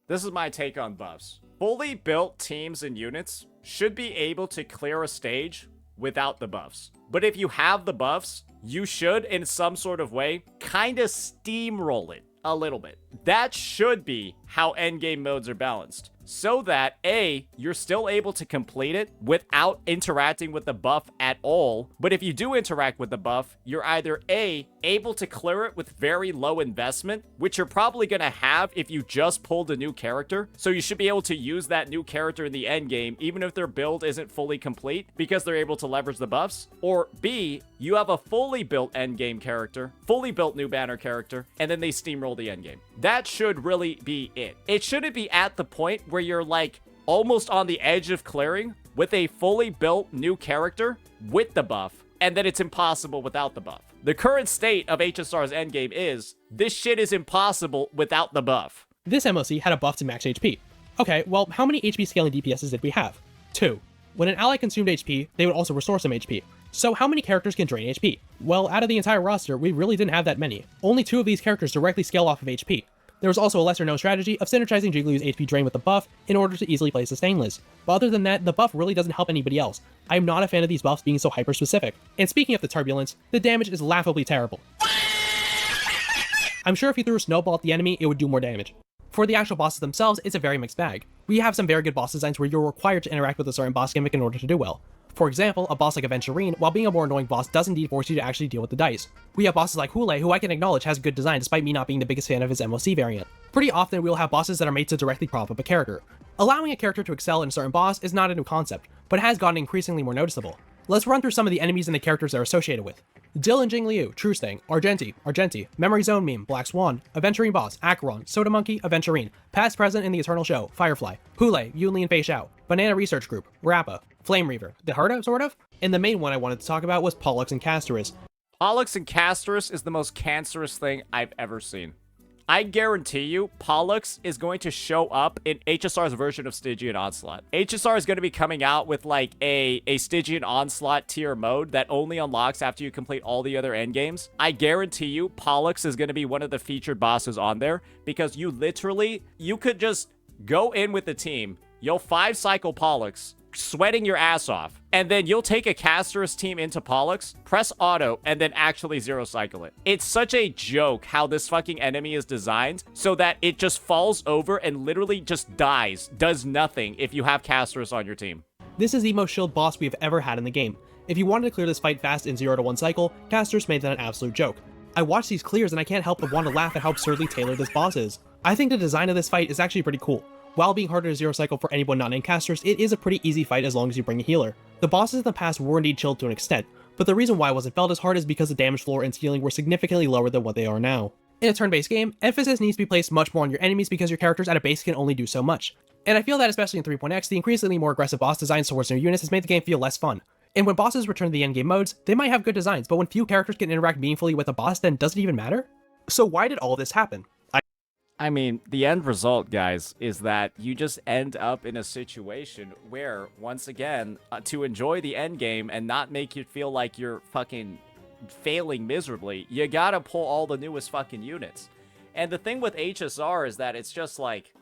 This is my take on buffs. Fully built teams and units should be able to clear a stage without the buffs. But if you have the buffs, you should, in some sort of way, kind of steamroll it a little bit. That should be how endgame modes are balanced. So that, A, you're still able to complete it without interacting with the buff at all. But if you do interact with the buff, you're either A, able to clear it with very low investment, which you're probably going to have if you just pulled a new character. So you should be able to use that new character in the endgame, even if their build isn't fully complete, because they're able to leverage the buffs. Or B, you have a fully built endgame character, fully built new banner character, and then they steamroll the endgame. That should really be it. It shouldn't be at the point where you're like almost on the edge of clearing with a fully built new character with the buff, and then it's impossible without the buff. The current state of HSR's endgame is, this shit is impossible without the buff. This MOC had a buff to max HP. Okay, well, how many HP scaling DPSs did we have? 2. When an ally consumed HP, they would also restore some HP. So how many characters can drain HP? Well, out of the entire roster, we really didn't have that many. Only 2 of these characters directly scale off of HP. There was also a lesser known strategy of synergizing Jiggly's HP drain with the buff in order to easily play Sustainless. But other than that, the buff really doesn't help anybody else. I'm not a fan of these buffs being so hyper specific. And speaking of the turbulence, the damage is laughably terrible. I'm sure if you threw a snowball at the enemy, it would do more damage. For the actual bosses themselves, it's a very mixed bag. We have some very good boss designs where you're required to interact with a certain boss gimmick in order to do well. For example, a boss like Aventurine, while being a more annoying boss, does indeed force you to actually deal with the dice. We have bosses like Hule, who I can acknowledge has good design despite me not being the biggest fan of his MOC variant. Pretty often, we'll have bosses that are made to directly prop up a character. Allowing a character to excel in a certain boss is not a new concept, but it has gotten increasingly more noticeable. Let's run through some of the enemies and the characters they're associated with. Dill and Jing Liu, True Sting, Argenti, Memory Zone Meme, Black Swan, Aventurine Boss, Acheron, Soda Monkey, Aventurine, Past Present in the Eternal Show, Firefly, Hule, Yunli and Fei Xiao, Banana Research Group, Rappa, Flame Reaver, the Herda, sort of? And the main one I wanted to talk about was Pollux and Castorus. Pollux and Castorus is the most cancerous thing I've ever seen. I guarantee you, Pollux is going to show up in HSR's version of Stygian Onslaught. HSR is going to be coming out with like a Stygian Onslaught tier mode that only unlocks after you complete all the other endgames. I guarantee you, Pollux is going to be one of the featured bosses on there because you could just go in with the team, you'll 5-cycle Pollux, sweating your ass off, and then you'll take a Castorus team into Pollux, press auto, and then actually 0-cycle it. It's such a joke how this fucking enemy is designed so that it just falls over and literally just dies, does nothing if you have Castorus on your team. This is the most chilled boss we've ever had in the game. If you wanted to clear this fight fast in 0 to 1 cycle, Castorus made that an absolute joke. I watch these clears and I can't help but want to laugh at how absurdly tailored this boss is. I think the design of this fight is actually pretty cool. While being harder to 0-cycle for anyone not named Castorus, it is a pretty easy fight as long as you bring a healer. The bosses in the past were indeed chilled to an extent, but the reason why it wasn't felt as hard is because the damage floor and ceiling were significantly lower than what they are now. In a turn-based game, emphasis needs to be placed much more on your enemies because your characters at a base can only do so much. And I feel that especially in 3.x, the increasingly more aggressive boss designs towards new units has made the game feel less fun. And when bosses return to the endgame modes, they might have good designs, but when few characters can interact meaningfully with a boss, then does it even matter? So why did all this happen? I mean, the end result, guys, is that you just end up in a situation where, once again, to enjoy the end game and not make you feel like you're fucking failing miserably, you gotta pull all the newest fucking units. And the thing with HSR is that it's just like,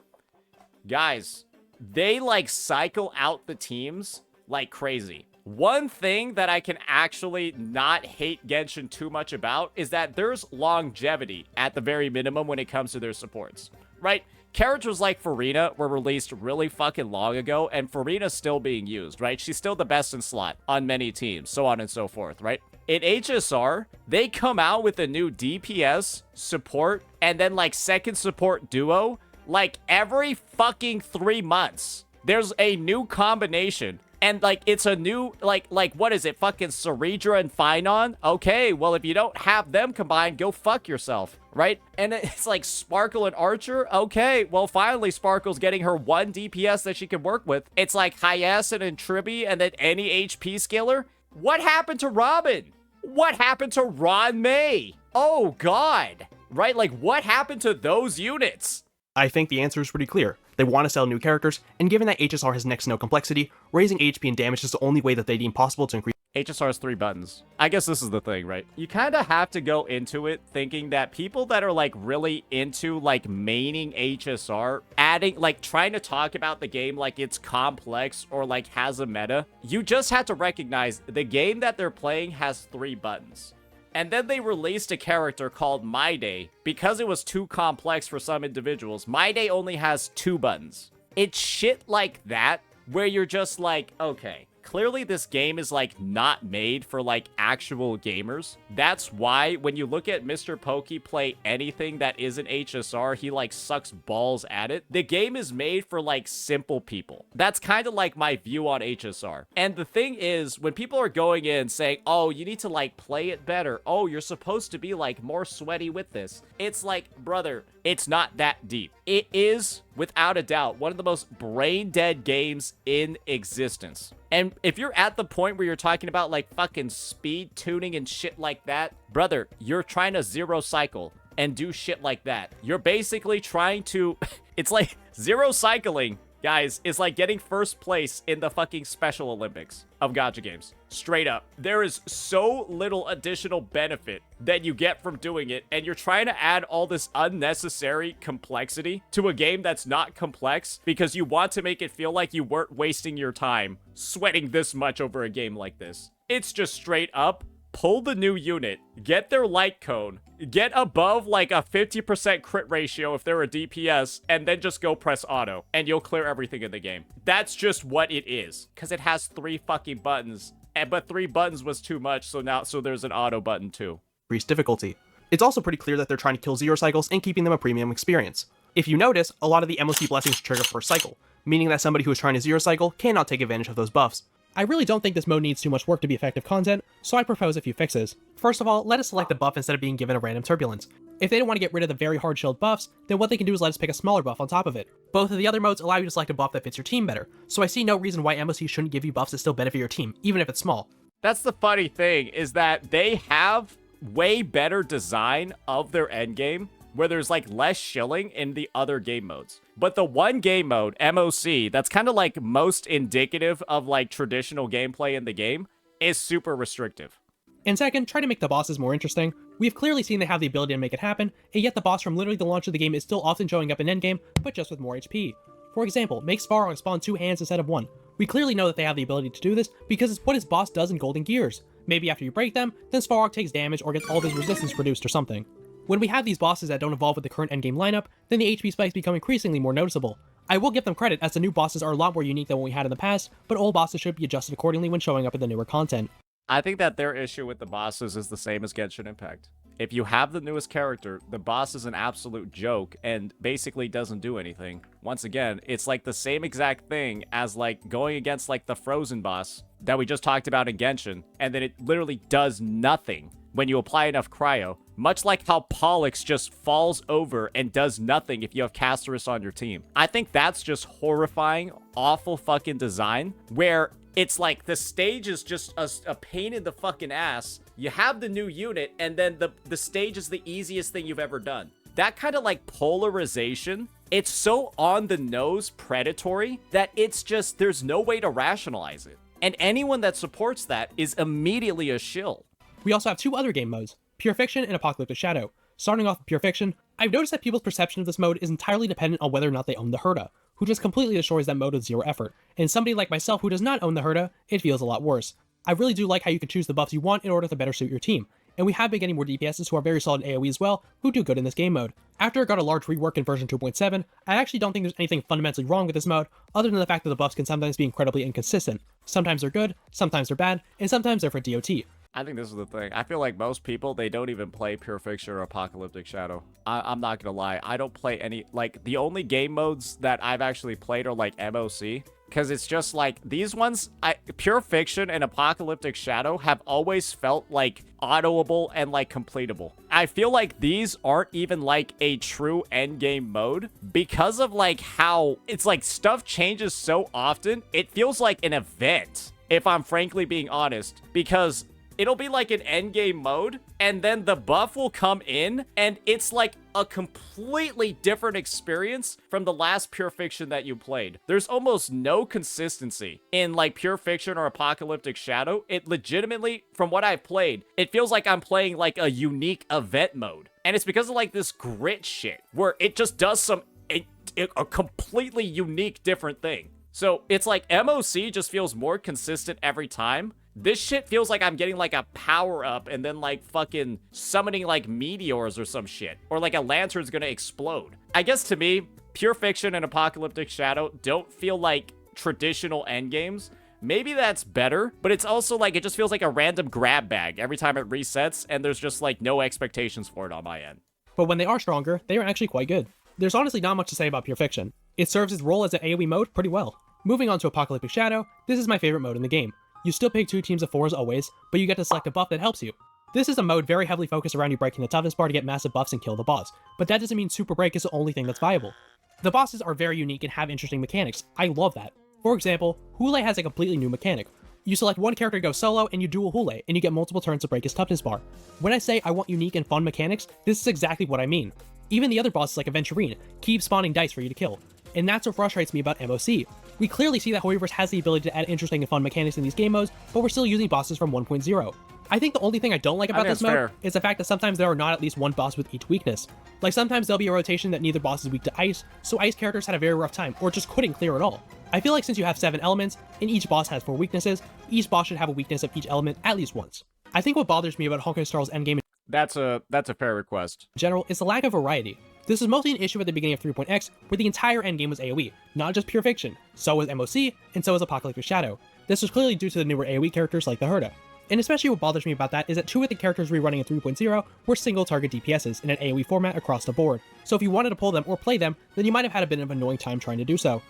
guys, they like cycle out the teams like crazy. One thing that I can actually not hate Genshin too much about is that there's longevity at the very minimum when it comes to their supports, right? Characters like Farina were released really fucking long ago, and Farina's still being used, right? She's still the best in slot on many teams, so on and so forth, right? In HSR, they come out with a new DPS, support, and then like second support duo, like every fucking 3 months. There's a new combination. And, like, it's a new, like, what is it? Fucking Ceredra and Phynon? Okay, well, if you don't have them combined, go fuck yourself, right? And it's like Sparkle and Archer? Okay, well, finally, Sparkle's getting her 1 DPS that she can work with. It's like Hyacinth and Tribby and then any HP scaler? What happened to Robin? What happened to Ron May? Oh, God. Right? Like, what happened to those units? I think the answer is pretty clear. They want to sell new characters, and given that HSR has next to no complexity, raising HP and damage is the only way that they deem possible to increase. HSR has 3 buttons. I guess this is the thing, right? You kind of have to go into it thinking that people that are like really into like maining HSR, adding like trying to talk about the game like it's complex or like has a meta, you just have to recognize the game that they're playing has 3 buttons. And then they released a character called My Day because it was too complex for some individuals. My Day only has 2 buttons. It's shit like that where you're just like, okay, clearly this game is like not made for like actual gamers. That's why when you look at Mr. Pokey play anything that isn't HSR, he like sucks balls at it. The game is made for like simple people. That's kind of like my view on HSR. And the thing is, when people are going in saying, oh, you need to like play it better. Oh, you're supposed to be like more sweaty with this. It's like, brother, it's not that deep. It is, without a doubt, one of the most brain-dead games in existence. And if you're at the point where you're talking about like fucking speed tuning and shit like that, brother, you're trying to zero cycle and do shit like that. You're basically trying to, it's like zero cycling, guys, is like getting first place in the fucking Special Olympics of gacha games. Straight up. There is so little additional benefit that you get from doing it, and you're trying to add all this unnecessary complexity to a game that's not complex because you want to make it feel like you weren't wasting your time sweating this much over a game like this. It's just straight up, pull the new unit, get their light cone, get above like a 50% crit ratio if they're a DPS, and then just go press auto, and you'll clear everything in the game. That's just what it is, because it has 3 fucking buttons, but 3 buttons was too much, so there's an auto button too. Increased difficulty. It's also pretty clear that they're trying to kill zero cycles and keeping them a premium experience. If you notice, a lot of the MOC blessings trigger first cycle, meaning that somebody who is trying to zero cycle cannot take advantage of those buffs. I really don't think this mode needs too much work to be effective content, so I propose a few fixes. First of all, let us select a buff instead of being given a random turbulence. If they don't want to get rid of the very hard shield buffs, then what they can do is let us pick a smaller buff on top of it. Both of the other modes allow you to select a buff that fits your team better, so I see no reason why MOC shouldn't give you buffs that still benefit your team, even if it's small. That's the funny thing, is that they have way better design of their endgame, where there's like less shilling in the other game modes. But the one game mode, MOC, that's kind of like most indicative of like traditional gameplay in the game, is super restrictive. And second, try to make the bosses more interesting. We've clearly seen they have the ability to make it happen, and yet the boss from literally the launch of the game is still often showing up in endgame, but just with more HP. For example, make Svarog spawn 2 hands instead of 1. We clearly know that they have the ability to do this because it's what his boss does in Golden Gears. Maybe after you break them, then Svarog takes damage or gets all of his resistance reduced or something. When we have these bosses that don't evolve with the current endgame lineup, then the HP spikes become increasingly more noticeable. I will give them credit as the new bosses are a lot more unique than what we had in the past, but old bosses should be adjusted accordingly when showing up in the newer content. I think that their issue with the bosses is the same as Genshin Impact. If you have the newest character, the boss is an absolute joke and basically doesn't do anything. Once again, it's like the same exact thing as like going against like the Frozen boss that we just talked about in Genshin, and then it literally does nothing when you apply enough cryo. Much like how Pollux just falls over and does nothing if you have Casterus on your team. I think that's just horrifying, awful fucking design, where it's like the stage is just a pain in the fucking ass. You have the new unit, and then the stage is the easiest thing you've ever done. That kind of like polarization, it's so on the nose predatory that it's just, there's no way to rationalize it. And anyone that supports that is immediately a shill. We also have 2 other game modes, Pure Fiction and Apocalyptic Shadow. Starting off with Pure Fiction, I've noticed that people's perception of this mode is entirely dependent on whether or not they own the Herda, who just completely destroys that mode with zero effort. And somebody like myself who does not own the Herda, it feels a lot worse. I really do like how you can choose the buffs you want in order to better suit your team. and we have been getting more DPSs who are very solid AoE as well, who do good in this game mode. After it got a large rework in version 2.7, I actually don't think there's anything fundamentally wrong with this mode, other than the fact that the buffs can sometimes be incredibly inconsistent. Sometimes they're good, sometimes they're bad, and sometimes they're for DOT. I think this is the thing. I feel like most people, they don't even play Pure Fiction or Apocalyptic Shadow. I'm not gonna lie. I don't play any, like, the only game modes that I've actually played are, like, MOC. Because it's just, like, these ones, Pure Fiction and Apocalyptic Shadow have always felt, like, autoable and, like, completable. I feel like these aren't even, like, a true endgame mode. Because of, like, how it's, like, stuff changes so often, it feels like an event, if I'm frankly being honest. Because it'll be like an endgame mode, and then the buff will come in, and it's like a completely different experience from the last Pure Fiction that you played. There's almost no consistency in like Pure Fiction or Apocalyptic Shadow. It legitimately, from what I've played, it feels like I'm playing like a unique event mode. And it's because of like this grit shit, where it just does a completely unique different thing. So it's like MOC just feels more consistent every time. This shit feels like I'm getting like a power up and then like fucking summoning like meteors or some shit. Or like a lantern's gonna explode. I guess to me, Pure Fiction and Apocalyptic Shadow don't feel like traditional endgames. Maybe that's better, but it's also like it just feels like a random grab bag every time it resets, and there's just like no expectations for it on my end. But when they are stronger, they are actually quite good. There's honestly not much to say about Pure Fiction. It serves its role as an AoE mode pretty well. Moving on to Apocalyptic Shadow, this is my favorite mode in the game. You still pick 2 teams of 4 as always, but you get to select a buff that helps you. This is a mode very heavily focused around you breaking the toughness bar to get massive buffs and kill the boss, but that doesn't mean Super Break is the only thing that's viable. The bosses are very unique and have interesting mechanics. I love that. For example, Hule has a completely new mechanic. You select one character to go solo and you duel Hule, and you get multiple turns to break his toughness bar. When I say I want unique and fun mechanics, this is exactly what I mean. Even the other bosses like Aventurine keep spawning dice for you to kill. And that's what frustrates me about MOC. We clearly see that Hoyoverse has the ability to add interesting and fun mechanics in these game modes, but we're still using bosses from 1.0. I think the only thing I don't like about this mode is the fact that sometimes there are not at least one boss with each weakness. Like sometimes there'll be a rotation that neither boss is weak to ice, so ice characters had a very rough time, or just couldn't clear at all. I feel like since you have 7 elements, and each boss has 4 weaknesses, each boss should have a weakness of each element at least once. I think what bothers me about Honkai Star Rail's endgame That's a fair request. in general is the lack of variety. This was mostly an issue at the beginning of 3.x, where the entire endgame was AoE, not just Pure Fiction. So was MOC, and so was Apocalyptic Shadow. This was clearly due to the newer AoE characters like the Herda. And especially what bothers me about that is that 2 of the characters rerunning in 3.0 were single target DPSs in an AoE format across the board. So if you wanted to pull them or play them, then you might have had a bit of an annoying time trying to do so.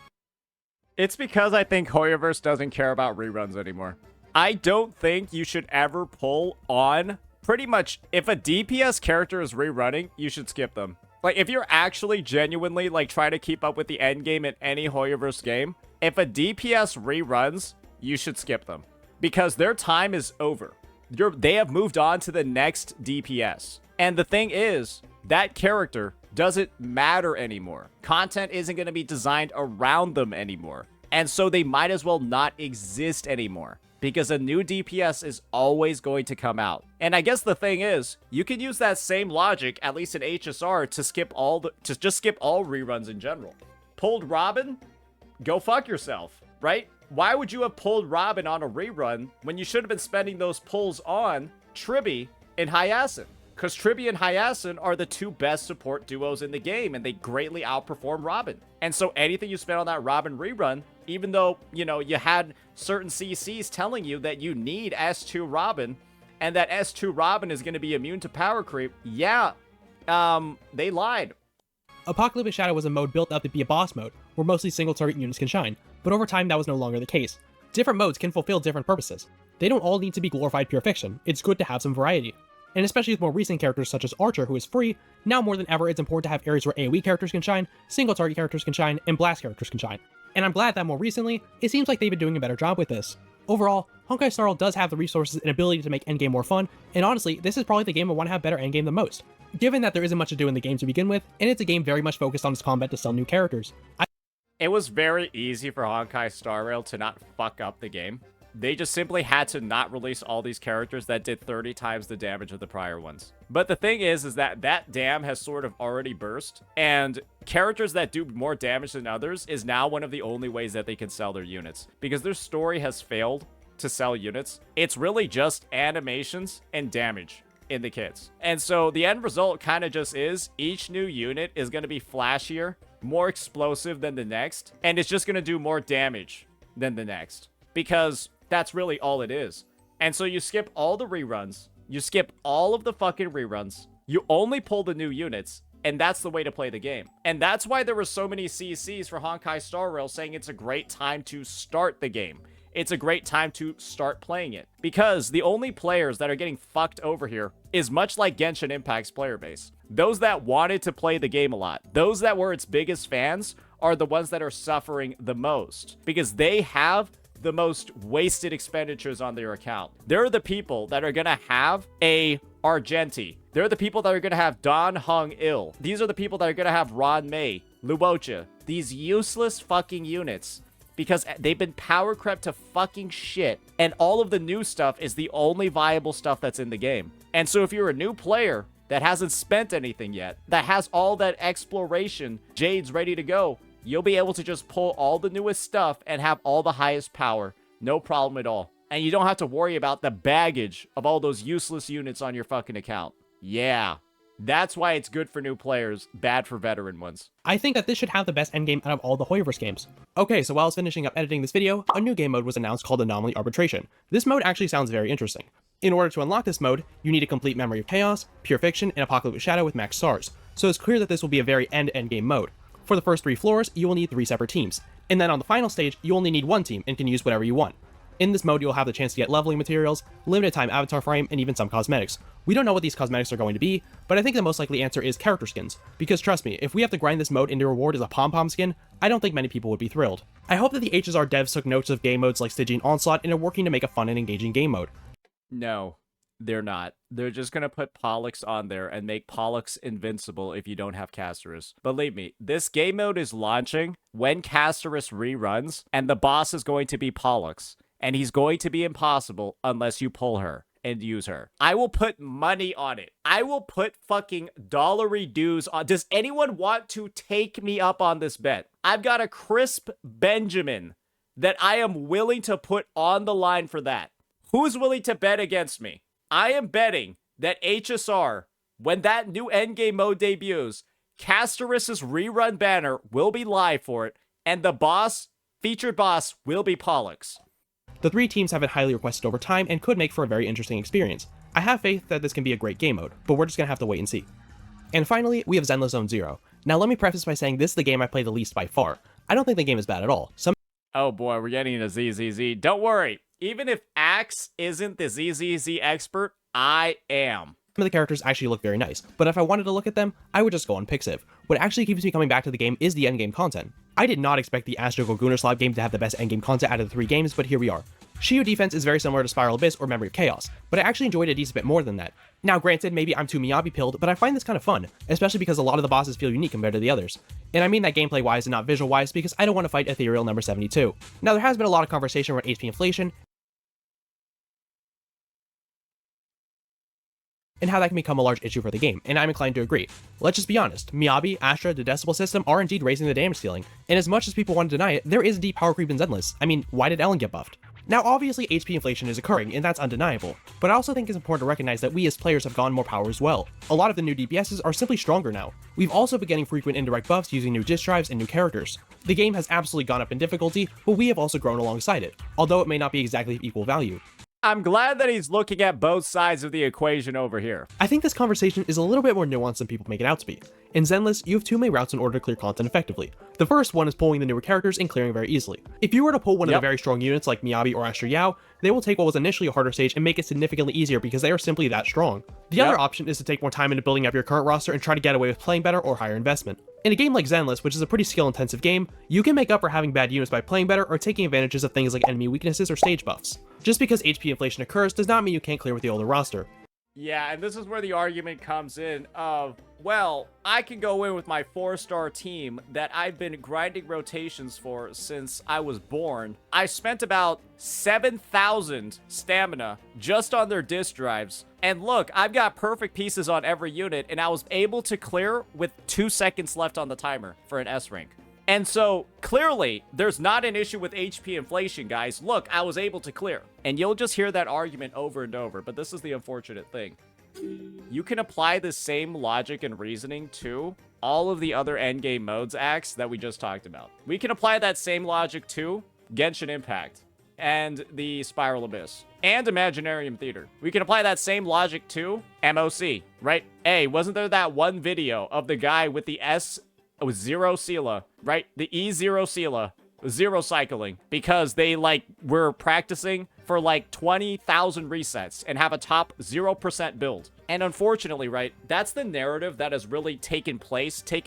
It's because I think Hoyoverse doesn't care about reruns anymore. I don't think you should ever pull on pretty much if a DPS character is rerunning, you should skip them. Like, if you're actually genuinely, like, trying to keep up with the end game in any Hoyoverse game, if a DPS reruns, you should skip them. Because their time is over. They have moved on to the next DPS. And the thing is, that character doesn't matter anymore. Content isn't going to be designed around them anymore. And so they might as well not exist anymore. Because a new DPS is always going to come out. And I guess the thing is, you can use that same logic, at least in HSR, to just skip all reruns in general. Pulled Robin? Go fuck yourself, right? Why would you have pulled Robin on a rerun when you should have been spending those pulls on Tribby and Hyacinth? Because Tribby and Hyacinth are the 2 best support duos in the game, and they greatly outperform Robin. And so anything you spend on that Robin rerun, even though, you know, you had certain CCs telling you that you need S2 Robin, and that S2 Robin is going to be immune to power creep, yeah, they lied. Apocalyptic Shadow was a mode built up to be a boss mode, where mostly single target units can shine, but over time that was no longer the case. Different modes can fulfill different purposes. They don't all need to be glorified Pure Fiction. It's good to have some variety. And especially with more recent characters such as Archer, who is free, now more than ever it's important to have areas where AoE characters can shine, single target characters can shine, and blast characters can shine. And I'm glad that more recently, it seems like they've been doing a better job with this. Overall, Honkai Star Rail does have the resources and ability to make endgame more fun, and honestly, this is probably the game I want to have better endgame than most, given that there isn't much to do in the game to begin with, and it's a game very much focused on its combat to sell new characters. It was very easy for Honkai Star Rail to not fuck up the game. They just simply had to not release all these characters that did 30 times the damage of the prior ones. But the thing is that dam has sort of already burst, and characters that do more damage than others is now one of the only ways that they can sell their units. Because their story has failed to sell units. It's really just animations and damage. in the kits. And so the end result kind of just is each new unit is going to be flashier, more explosive than the next, and it's just going to do more damage than the next, because that's really all it is. And so you skip all the reruns, you skip all of the fucking reruns, you only pull the new units, and that's the way to play the game. And that's why there were so many CCs for Honkai Star Rail saying it's a great time to start the game. It's a great time to start playing it. Because the only players that are getting fucked over here is much like Genshin Impact's player base. Those that wanted to play the game a lot, those that were its biggest fans, are the ones that are suffering the most. Because they have the most wasted expenditures on their account. They're the people that are gonna have a Argenti. They're the people that are gonna have Don Hung Il. These are the people that are gonna have Ron Mei, Luocha. These useless fucking units, because they've been power crept to fucking shit, and all of the new stuff is the only viable stuff that's in the game. And so if you're a new player that hasn't spent anything yet, that has all that exploration jades ready to go, you'll be able to just pull all the newest stuff and have all the highest power. No problem at all. And you don't have to worry about the baggage of all those useless units on your fucking account. Yeah. That's why it's good for new players, bad for veteran ones. I think that this should have the best endgame out of all the Hoyoverse games. Okay, so while I was finishing up editing this video, a new game mode was announced called Anomaly Arbitration. This mode actually sounds very interesting. In order to unlock this mode, you need to complete Memory of Chaos, Pure Fiction, and Apocalyptic Shadow with max stars, so it's clear that this will be a very endgame mode. For the first 3 floors, you will need 3 separate teams, and then on the final stage, you only need 1 team and can use whatever you want. In this mode, you'll have the chance to get leveling materials, limited time avatar frame, and even some cosmetics. We don't know what these cosmetics are going to be, but I think the most likely answer is character skins, because trust me, if we have to grind this mode and the reward is a pom-pom skin, I don't think many people would be thrilled. I hope that the HSR devs took notes of game modes like Stygian Onslaught and are working to make a fun and engaging game mode. No, they're not. They're just gonna put Pollux on there and make Pollux invincible if you don't have Casterus. Believe me, this game mode is launching when Casterus reruns, and the boss is going to be Pollux. And he's going to be impossible unless you pull her and use her. I will put money on it. I will put fucking dollary dues on. Does anyone want to take me up on this bet? I've got a crisp Benjamin that I am willing to put on the line for that. Who's willing to bet against me? I am betting that HSR, when that new endgame mode debuts, Casterus' rerun banner will be live for it, and the boss, featured boss, will be Pollux. The 3 teams have been highly requested over time and could make for a very interesting experience. I have faith that this can be a great game mode, but we're just gonna have to wait and see. And finally, we have Zenless Zone Zero. Now let me preface by saying this is the game I play the least by far. I don't think the game is bad at all. Oh boy, we're getting into ZZZ. Don't worry. Even if Axe isn't the ZZZ expert, I am. Some of the characters actually look very nice, but if I wanted to look at them, I would just go on Pixiv. What actually keeps me coming back to the game is the endgame content. I did not expect the Astro Gunnar game to have the best endgame content out of the 3 games, but here we are. Shio defense is very similar to Spiral Abyss or Memory of Chaos, but I actually enjoyed it a decent bit more than that. Now granted, maybe I'm too Miyabi-pilled, but I find this kind of fun, especially because a lot of the bosses feel unique compared to the others. And I mean that gameplay-wise and not visual-wise, because I don't want to fight Ethereal number 72. Now there has been a lot of conversation around HP inflation, and how that can become a large issue for the game, and I'm inclined to agree. Let's just be honest, Miyabi, Astra, the Decibel system are indeed raising the damage ceiling, and as much as people want to deny it, there is a deep power creep in Zenless. I mean, why did Ellen get buffed? Now obviously HP inflation is occurring, and that's undeniable, but I also think it's important to recognize that we as players have gotten more power as well. A lot of the new DPSs are simply stronger now. We've also been getting frequent indirect buffs using new disk drives and new characters. The game has absolutely gone up in difficulty, but we have also grown alongside it, although it may not be exactly of equal value. I'm glad that he's looking at both sides of the equation over here. I think this conversation is a little bit more nuanced than people make it out to be. In Zenless, you have 2 main routes in order to clear content effectively. The first one is pulling the newer characters and clearing very easily. If you were to pull one of the very strong units like Miyabi or Astra Yao, they will take what was initially a harder stage and make it significantly easier because they are simply that strong. The other option is to take more time into building up your current roster and try to get away with playing better or higher investment. In a game like Zenless, which is a pretty skill-intensive game, you can make up for having bad units by playing better or taking advantages of things like enemy weaknesses or stage buffs. Just because HP inflation occurs does not mean you can't clear with the older roster. Yeah, and this is where the argument comes in of, well, I can go in with my 4-star team that I've been grinding rotations for since I was born. I spent about 7,000 stamina just on their disk drives. And look, I've got perfect pieces on every unit, and I was able to clear with 2 seconds left on the timer for an S rank. And so, clearly, there's not an issue with HP inflation, guys. Look, I was able to clear. And you'll just hear that argument over and over, but this is the unfortunate thing. You can apply the same logic and reasoning to all of the other endgame modes acts that we just talked about. We can apply that same logic to Genshin Impact and the Spiral Abyss and Imaginarium Theater. We can apply that same logic to MOC, right? Hey, wasn't there that one video of the guy with the S0 Sela, right? The E0 Sela, zero cycling, because they like were practicing for like 20,000 resets and have a top 0% build. And unfortunately, right, that's the narrative that has really taken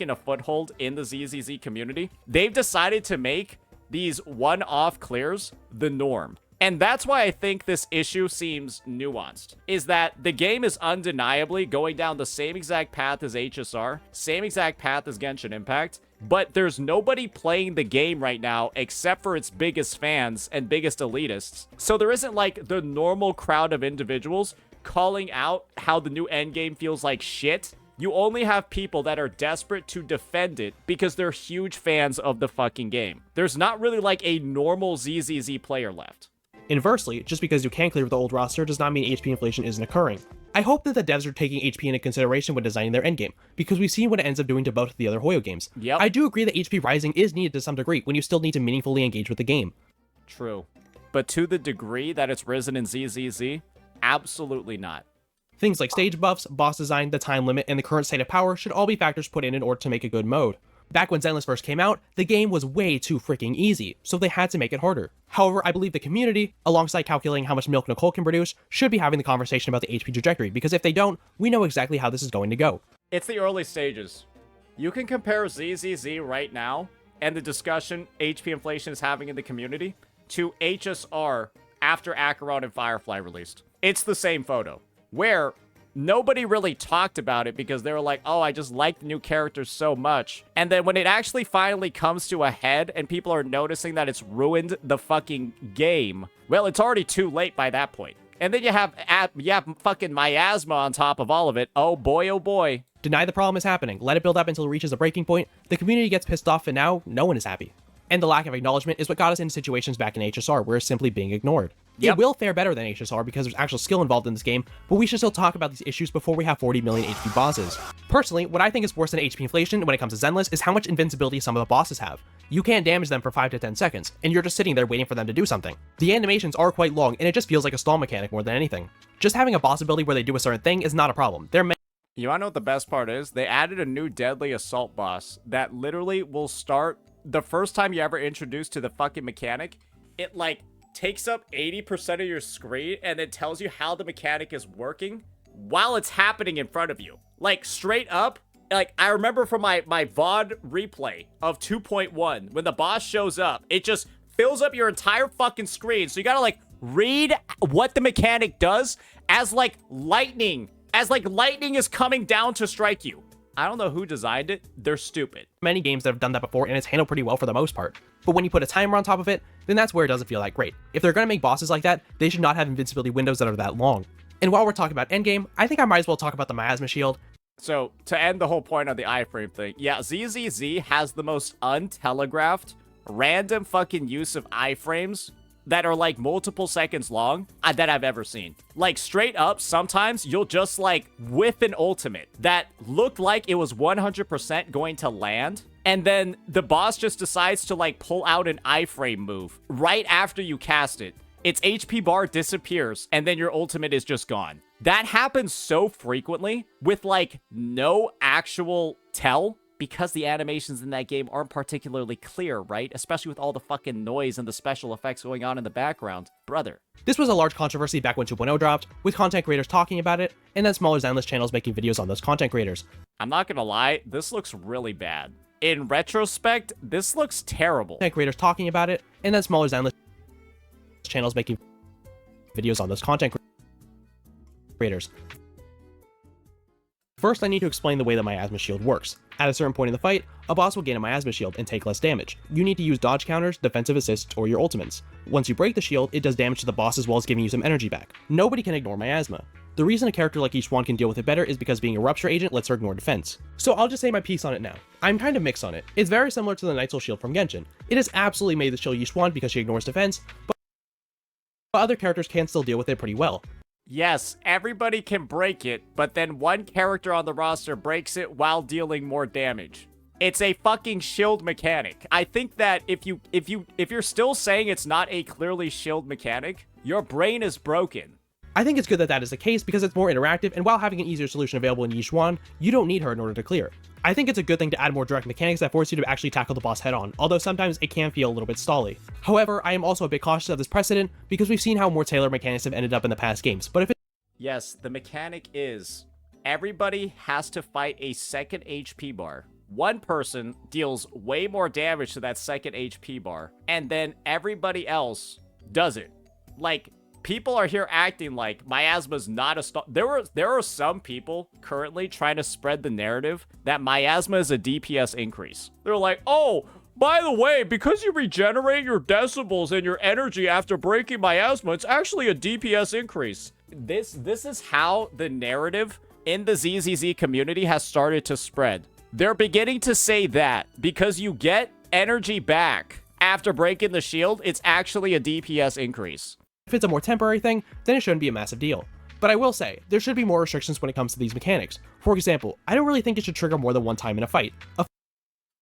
a foothold in the ZZZ community. They've decided to make these one-off clears the norm. And that's why I think this issue seems nuanced, is that the game is undeniably going down the same exact path as HSR, same exact path as Genshin Impact, but there's nobody playing the game right now except for its biggest fans and biggest elitists. So there isn't like the normal crowd of individuals calling out how the new endgame feels like shit. You only have people that are desperate to defend it because they're huge fans of the fucking game. There's not really like a normal ZZZ player left. Inversely, just because you can clear the old roster does not mean HP inflation isn't occurring. I hope that the devs are taking HP into consideration when designing their endgame, because we've seen what it ends up doing to both of the other Hoyo games. Yep. I do agree that HP rising is needed to some degree when you still need to meaningfully engage with the game. True. But to the degree that it's risen in ZZZ, absolutely not. Things like stage buffs, boss design, the time limit, and the current state of power should all be factors put in order to make a good mode. Back when Zenless first came out, the game was way too freaking easy, so they had to make it harder. However, I believe the community, alongside calculating how much milk Nicole can produce, should be having the conversation about the HP trajectory, because if they don't, we know exactly how this is going to go. It's the early stages. You can compare ZZZ right now and the discussion HP inflation is having in the community to HSR after Acheron and Firefly released. It's the same photo, where nobody really talked about it because they were like, oh, I just like the new characters so much. And then when it actually finally comes to a head and people are noticing that it's ruined the fucking game, well, it's already too late by that point. And then you have fucking Miasma on top of all of it. Oh boy, oh boy. Deny the problem is happening, let it build up until it reaches a breaking point, the community gets pissed off, and now no one is happy. And the lack of acknowledgement is what got us into situations back in HSR where it's simply being ignored. Yep. It will fare better than HSR because there's actual skill involved in this game, but we should still talk about these issues before we have 40 million HP bosses. Personally, what I think is worse than HP inflation when it comes to Zenless is how much invincibility some of the bosses have. You can't damage them for 5 to 10 seconds, and you're just sitting there waiting for them to do something. The animations are quite long, and it just feels like a stall mechanic more than anything. Just having a boss ability where they do a certain thing is not a problem. You wanna know what the best part is? They added a new deadly assault boss that literally will start the first time you ever introduced to the fucking mechanic. It like takes up 80% of your screen and then tells you how the mechanic is working while it's happening in front of you. Like straight up, like I remember from my VOD replay of 2.1, when the boss shows up, it just fills up your entire fucking screen. So you gotta like read what the mechanic does as like lightning is coming down to strike you. I don't know who designed it. They're stupid. Many games that have done that before, and it's handled pretty well for the most part. But when you put a timer on top of it, then that's where it doesn't feel that great. If they're gonna make bosses like that, they should not have invincibility windows that are that long. And while we're talking about endgame, I think I might as well talk about the Miasma shield. So, to end the whole point on the iframe thing, yeah, ZZZ has the most untelegraphed, random fucking use of iframes that are like multiple seconds long that I've ever seen. Like straight up, sometimes you'll just like whiff an ultimate that looked like it was 100% going to land, and then the boss just decides to like pull out an iframe move right after you cast it. Its HP bar disappears, and then your ultimate is just gone. That happens so frequently with like no actual tell, because the animations in that game aren't particularly clear, right? Especially with all the fucking noise and the special effects going on in the background. Brother. This was a large controversy back when 2.0 dropped, with content creators talking about it, and then smaller Zenless channels making videos on those content creators. I'm not gonna lie, this looks really bad. In retrospect, this looks terrible. Content creators talking about it, and then smaller Zenless channels making videos on those content creators. First, I need to explain the way the Miasma shield works. At a certain point in the fight, a boss will gain a Miasma shield and take less damage. You need to use dodge counters, defensive assists, or your ultimates. Once you break the shield, it does damage to the boss as well as giving you some energy back. Nobody can ignore Miasma. The reason a character like Yishuan can deal with it better is because being a rupture agent lets her ignore defense. So I'll just say my piece on it now. I'm kind of mixed on it. It's very similar to the Night Soul shield from Genshin. It has absolutely made the shield Yishuan because she ignores defense, but other characters can still deal with it pretty well. Yes, everybody can break it, but then one character on the roster breaks it while dealing more damage. It's a fucking shield mechanic. I think that if you're still saying it's not a clearly shield mechanic, your brain is broken. I think it's good that that is the case because it's more interactive, and while having an easier solution available in Yixuan, you don't need her in order to clear. I think it's a good thing to add more direct mechanics that force you to actually tackle the boss head on, although sometimes it can feel a little bit stally. However, I am also a bit cautious of this precedent because we've seen how more tailored mechanics have ended up in the past games, but if it Yes, the mechanic is everybody has to fight a second HP bar. One person deals way more damage to that second HP bar, and then everybody else does it. Like, people are here acting like Miasma's not a star. There are some people currently trying to spread the narrative that Miasma is a DPS increase. They're like, oh, by the way, because you regenerate your decibels and your energy after breaking Miasma, it's actually a DPS increase. This is how the narrative in the ZZZ community has started to spread. They're beginning to say that because you get energy back after breaking the shield, it's actually a DPS increase. If it's a more temporary thing, then it shouldn't be a massive deal. But I will say, there should be more restrictions when it comes to these mechanics. For example, I don't really think it should trigger more than one time in a fight. A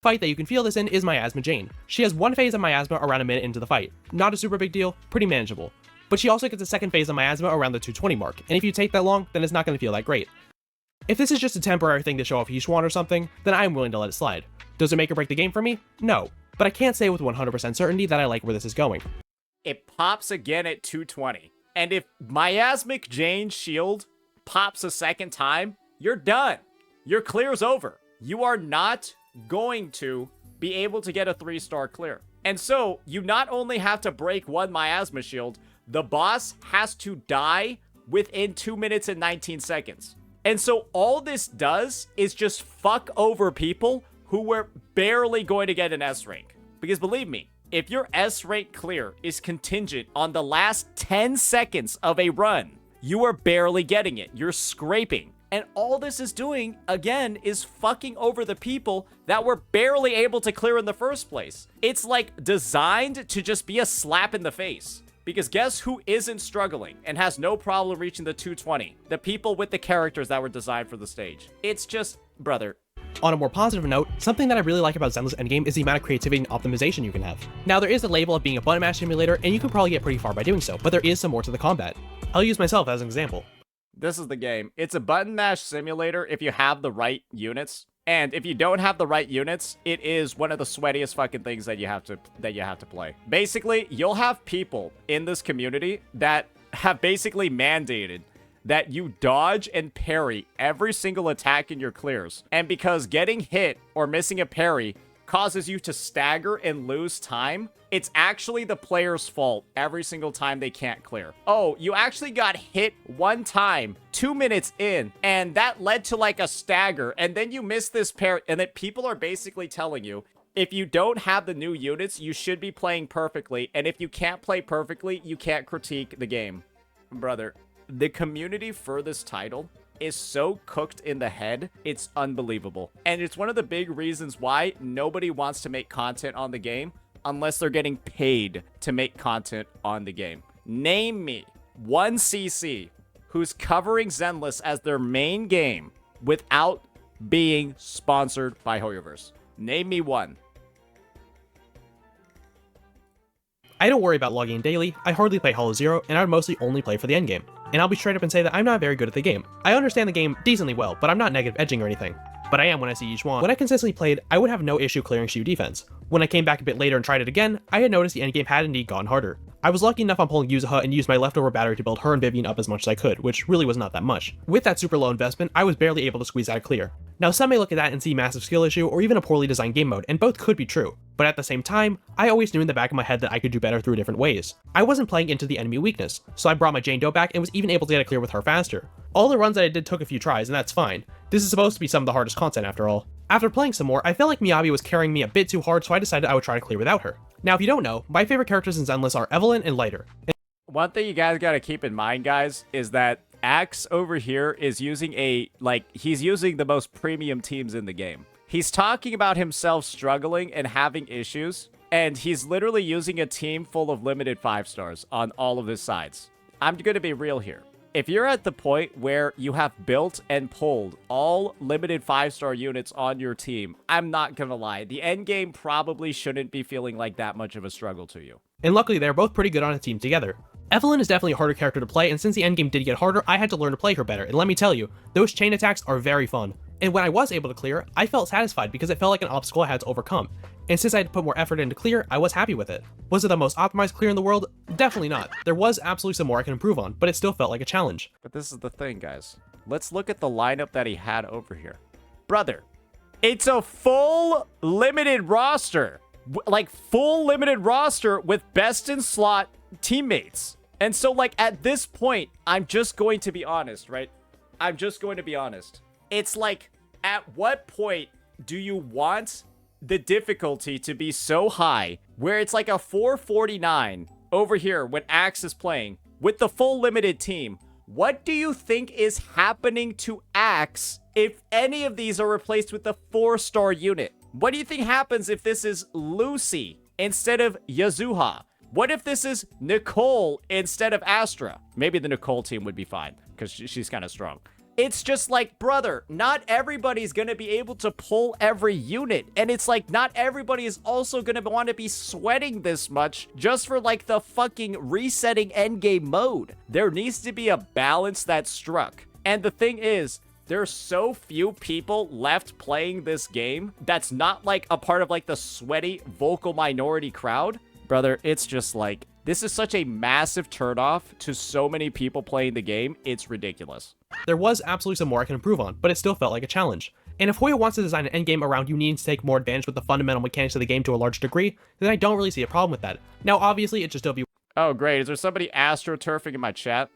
fight that you can feel this in is Miasma Jane. She has one phase of Miasma around a minute into the fight. Not a super big deal, pretty manageable. But she also gets a second phase of Miasma around the 220 mark, and if you take that long, then it's not going to feel that great. If this is just a temporary thing to show off Yixuan or something, then I am willing to let it slide. Does it make or break the game for me? No. But I can't say with 100% certainty that I like where this is going. It pops again at 220. And if Miasmic Jane's shield pops a second time, you're done. Your clear's over. You are not going to be able to get a 3-star clear. And so, you not only have to break one Miasma shield, the boss has to die within 2 minutes and 19 seconds. And so all this does is just fuck over people who were barely going to get an S rank. Because believe me, if your S rank clear is contingent on the last 10 seconds of a run, you are barely getting it. You're scraping. And all this is doing, again, is fucking over the people that were barely able to clear in the first place. It's like designed to just be a slap in the face. Because guess who isn't struggling and has no problem reaching the 220? The people with the characters that were designed for the stage. It's just, brother. On a more positive note, something that I really like about Zenless Endgame is the amount of creativity and optimization you can have. Now, there is the label of being a button mash simulator, and you can probably get pretty far by doing so, but there is some more to the combat. I'll use myself as an example. This is the game. It's a button mash simulator if you have the right units. And if you don't have the right units, it is one of the sweatiest fucking things that you have to play. Basically, you'll have people in this community that have basically mandated that you dodge and parry every single attack in your clears. And because getting hit or missing a parry causes you to stagger and lose time, it's actually the player's fault every single time they can't clear. Oh, you actually got hit one time 2 minutes in, and that led to like a stagger, and then you missed this parry, and then people are basically telling you, if you don't have the new units, you should be playing perfectly, and if you can't play perfectly, you can't critique the game. Brother, the community for this title is so cooked in the head, it's unbelievable. And it's one of the big reasons why nobody wants to make content on the game unless they're getting paid to make content on the game. Name me one CC who's covering Zenless as their main game without being sponsored by Hoyoverse. Name me one. I don't worry about logging in daily, I hardly play Hollow Zero, and I would mostly only play for the endgame. And I'll be straight up and say that I'm not very good at the game. I understand the game decently well, but I'm not negative edging or anything. But I am when I see Yixuan. When I consistently played, I would have no issue clearing Shu defense. When I came back a bit later and tried it again, I had noticed the endgame had indeed gone harder. I was lucky enough on pulling Yuzuha and used my leftover battery to build her and Vivian up as much as I could, which really was not that much. With that super low investment, I was barely able to squeeze out a clear. Now some may look at that and see massive skill issue or even a poorly designed game mode, and both could be true. But at the same time, I always knew in the back of my head that I could do better through different ways. I wasn't playing into the enemy weakness, so I brought my Jane Doe back and was even able to get a clear with her faster. All the runs that I did took a few tries, and that's fine. This is supposed to be some of the hardest content after all. After playing some more, I felt like Miyabi was carrying me a bit too hard, so I decided I would try to clear without her. Now if you don't know, my favorite characters in Zenless are Evelyn and Lighter. One thing you guys gotta keep in mind, guys, is that Axe over here is using he's using the most premium teams in the game. He's talking about himself struggling and having issues, and he's literally using a team full of limited 5 stars on all of his sides. I'm gonna be real here. if you're at the point where you have built and pulled all limited 5-star units on your team, I'm not gonna lie, the end game probably shouldn't be feeling like that much of a struggle to you. And luckily, they're both pretty good on a team together. Evelyn is definitely a harder character to play, and since the endgame did get harder, I had to learn to play her better, and let me tell you, those chain attacks are very fun. And when I was able to clear, I felt satisfied because it felt like an obstacle I had to overcome. And since I had to put more effort into clear, I was happy with it. Was it the most optimized clear in the world? Definitely not. There was absolutely some more I can improve on, but it still felt like a challenge. But this is the thing, guys. Let's look at the lineup that he had over here. Brother, it's a full limited roster. Like, full limited roster with best in slot teammates. And so, like, at this point, I'm just going to be honest, right? I'm just going to be honest. It's like, at what point do you want the difficulty to be so high where it's like a 449 over here when Axe is playing with the full limited team? What do you think is happening to Axe if any of these are replaced with a 4-star unit? What do you think happens if this is Lucy instead of Yazuha? What if this is Nicole instead of Astra? Maybe the Nicole team would be fine because she's kind of strong. It's just like, brother, not everybody's going to be able to pull every unit. And it's like, not everybody is also going to want to be sweating this much just for like the fucking resetting endgame mode. There needs to be a balance that's struck. And the thing is, there's so few people left playing this game that's not like a part of like the sweaty vocal minority crowd. Brother, it's just like, this is such a massive turnoff to so many people playing the game. It's ridiculous. There was absolutely some more I can improve on, but it still felt like a challenge. And if Hoyo wants to design an endgame around you needing to take more advantage with the fundamental mechanics of the game to a large degree, then I don't really see a problem with that. Now, obviously, it should still be... Oh, great. Is there somebody astroturfing in my chat?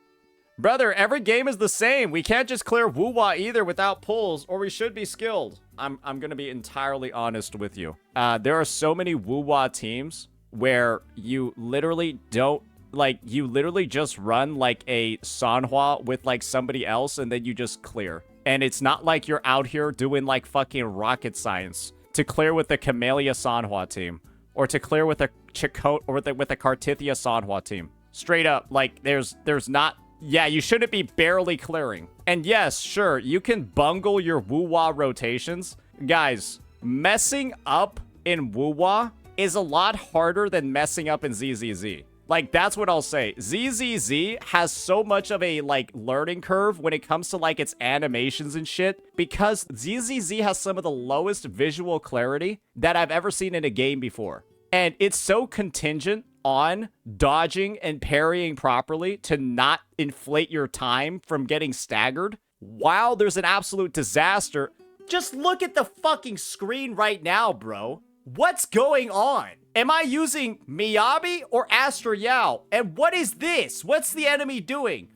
Brother, every game is the same. We can't just clear Woo-Wah either without pulls, or we should be skilled. I'm going to be entirely honest with you. There are so many Woo-Wah teams where you literally don't, like, you literally just run like a Sanhua with like somebody else and then you just clear. And it's not like you're out here doing like fucking rocket science to clear with the Camellia Sanhua team or to clear with a Chakotay or with a Kartithia Sanhua team. Straight up, like there's not, yeah, you shouldn't be barely clearing. And yes, sure, you can bungle your Woo-Wah rotations. Guys, messing up in Woo-Wah is a lot harder than messing up in ZZZ. Like, that's what I'll say. ZZZ has so much of a, like, learning curve when it comes to, like, its animations and shit, because ZZZ has some of the lowest visual clarity that I've ever seen in a game before. And it's so contingent on dodging and parrying properly to not inflate your time from getting staggered. While there's an absolute disaster, just look at the fucking screen right now, bro. What's going on? Am I using Miyabi or Astra Yao? And what is this? What's the enemy doing?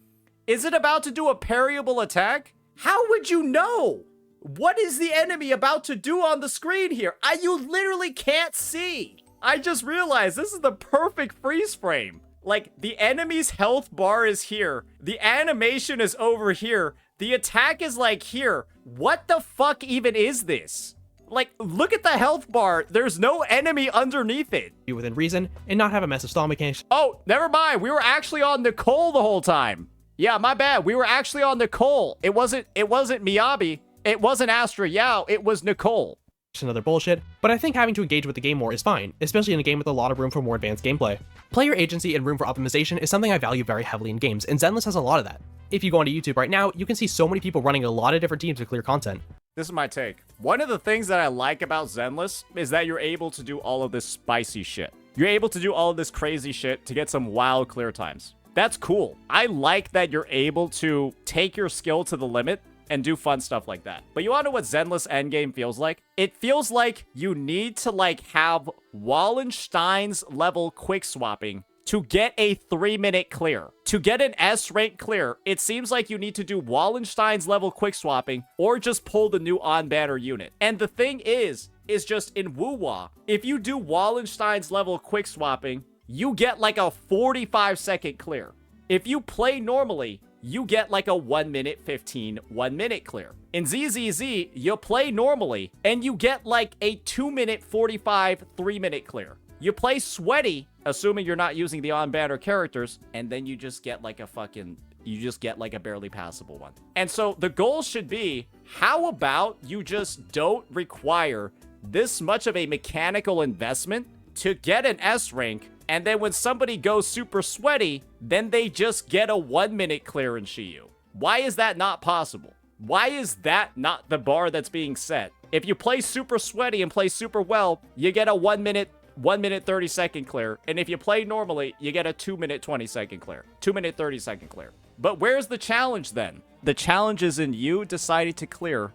Is it about to do a parryable attack? How would you know? What is the enemy about to do on the screen here? You literally can't see. I just realized this is the perfect freeze frame. Like, the enemy's health bar is here. The animation is over here. The attack is like here. What the fuck even is this? Like, look at the health bar. There's no enemy underneath it. Be within reason and not have a mess of stall mechanics. Oh, never mind. We were actually on Nicole the whole time. Yeah, my bad. We were actually on Nicole. It wasn't Miyabi. It wasn't Astra Yao. It was Nicole. Another bullshit, but I think having to engage with the game more is fine, especially in a game with a lot of room for more advanced gameplay. Player agency and room for optimization is something I value very heavily in games, and Zenless has a lot of that. If you go onto YouTube right now, you can see so many people running a lot of different teams to clear content. This is my take. One of the things that I like about Zenless is that you're able to do all of this spicy shit. You're able to do all of this crazy shit to get some wild clear times. That's cool. I like that you're able to take your skill to the limit and do fun stuff like that. But you wanna know what Zenless Endgame feels like? It feels like you need to like have Wallenstein's level quick swapping to get a 3-minute clear. To get an S rank clear, it seems like you need to do Wallenstein's level quick swapping or just pull the new on-banner unit. And the thing is just in Woo-Wah, if you do Wallenstein's level quick swapping, you get like a 45-second clear. If you play normally, you get like a 1-minute 15 1-minute clear. In ZZZ, you play normally and you get like a 2-minute 45 3-minute clear. You play sweaty, assuming you're not using the on-banner characters, and then you just get like a fucking you just get like a barely passable one. And so the goal should be, how about you just don't require this much of a mechanical investment to get an S rank, and then when somebody goes super sweaty, then they just get a 1 minute clear in Shiyu. Why is that not possible? Why is that not the bar that's being set? If you play super sweaty and play super well, you get a 1 minute 30-second clear. And if you play normally, you get a 2 minute 20-second clear. 2 minute 30-second clear. But where's the challenge then? The challenge is in you deciding to clear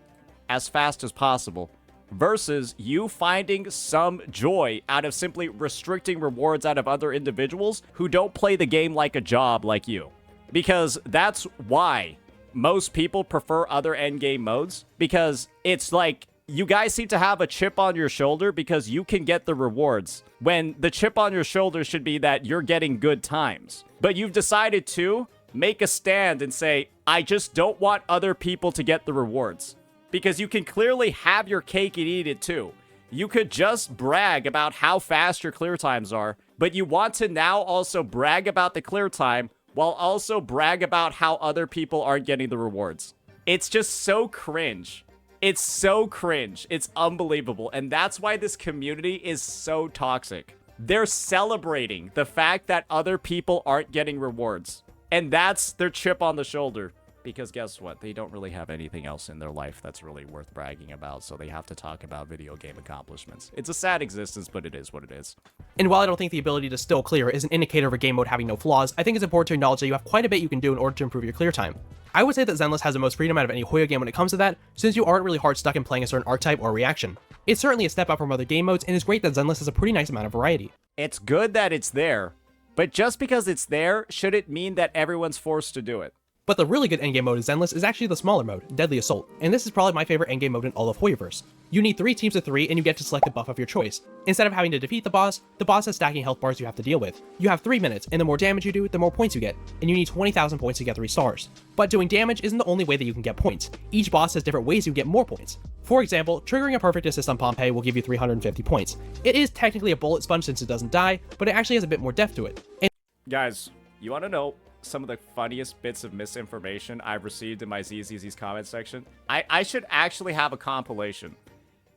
as fast as possible versus you finding some joy out of simply restricting rewards out of other individuals who don't play the game like a job like you. Because that's why most people prefer other endgame modes, because it's like you guys seem to have a chip on your shoulder because you can get the rewards, when the chip on your shoulder should be that you're getting good times. But you've decided to make a stand and say, I just don't want other people to get the rewards. Because you can clearly have your cake and eat it too. You could just brag about how fast your clear times are, but you want to now also brag about the clear time while also brag about how other people aren't getting the rewards. It's just so cringe. It's so cringe. It's unbelievable. And that's why this community is so toxic. They're celebrating the fact that other people aren't getting rewards. And that's their chip on the shoulder. Because guess what? They don't really have anything else in their life that's really worth bragging about, so they have to talk about video game accomplishments. It's a sad existence, but it is what it is. And while I don't think the ability to still clear is an indicator of a game mode having no flaws, I think it's important to acknowledge that you have quite a bit you can do in order to improve your clear time. I would say that Zenless has the most freedom out of any Hoyo game when it comes to that, since you aren't really hard stuck in playing a certain archetype or reaction. It's certainly a step up from other game modes, and it's great that Zenless has a pretty nice amount of variety. It's good that it's there, but just because it's there, should it mean that everyone's forced to do it? But the really good endgame mode in Zenless is actually the smaller mode, Deadly Assault, and this is probably my favorite endgame mode in all of Hoyoverse. You need 3 teams of 3 and you get to select a buff of your choice. Instead of having to defeat the boss has stacking health bars you have to deal with. You have 3 minutes, and the more damage you do, the more points you get, and you need 20,000 points to get 3 stars. But doing damage isn't the only way that you can get points. Each boss has different ways you get more points. For example, triggering a perfect assist on Pompeii will give you 350 points. It is technically a bullet sponge since it doesn't die, but it actually has a bit more depth to it. And guys, you want to know some of the funniest bits of misinformation I've received in my ZZZ's comment section? I should actually have a compilation.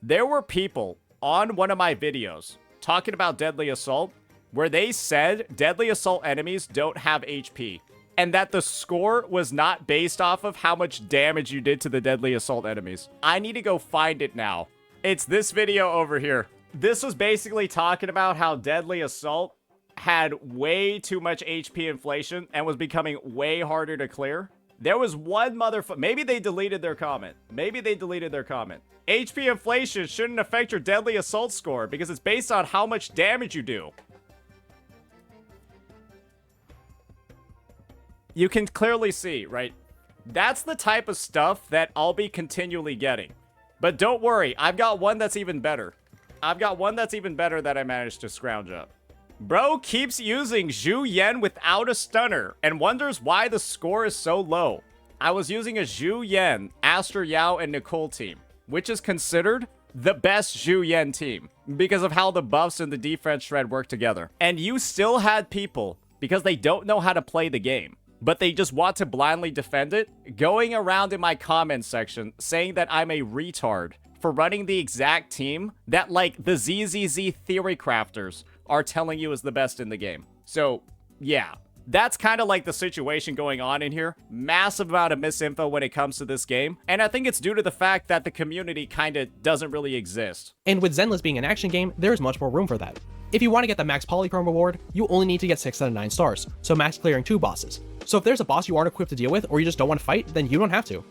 There were people on one of my videos talking about Deadly Assault where they said Deadly Assault enemies don't have HP, and that the score was not based off of how much damage you did to the Deadly Assault enemies. I need to go find it now. It's this video over here. This was basically talking about how Deadly Assault had way too much HP inflation and was becoming way harder to clear. There was one motherfucker. Maybe they deleted their comment. HP inflation shouldn't affect your Deadly Assault score because it's based on how much damage you do. You can clearly see, right? That's the type of stuff that I'll be continually getting. But don't worry, I've got one that's even better. That I managed to scrounge up. Bro keeps using Zhu Yen without a stunner and wonders why the score is so low. I was using a Zhu Yen, Aster Yao, and Nicole team, which is considered the best Zhu Yen team because of how the buffs and the defense shred work together. And you still had people, because they don't know how to play the game, but they just want to blindly defend it, going around in my comments section saying that I'm a retard for running the exact team that, like, the ZZZ theory crafters are telling you is the best in the game. So, yeah. That's kind of like the situation going on in here. Massive amount of misinfo when it comes to this game. And I think it's due to the fact that the community kind of doesn't really exist. And with Zenless being an action game, there is much more room for that. If you want to get the max polychrome reward, you only need to get 6 out of 9 stars, so max clearing 2 bosses. So if there's a boss you aren't equipped to deal with, or you just don't want to fight, then you don't have to.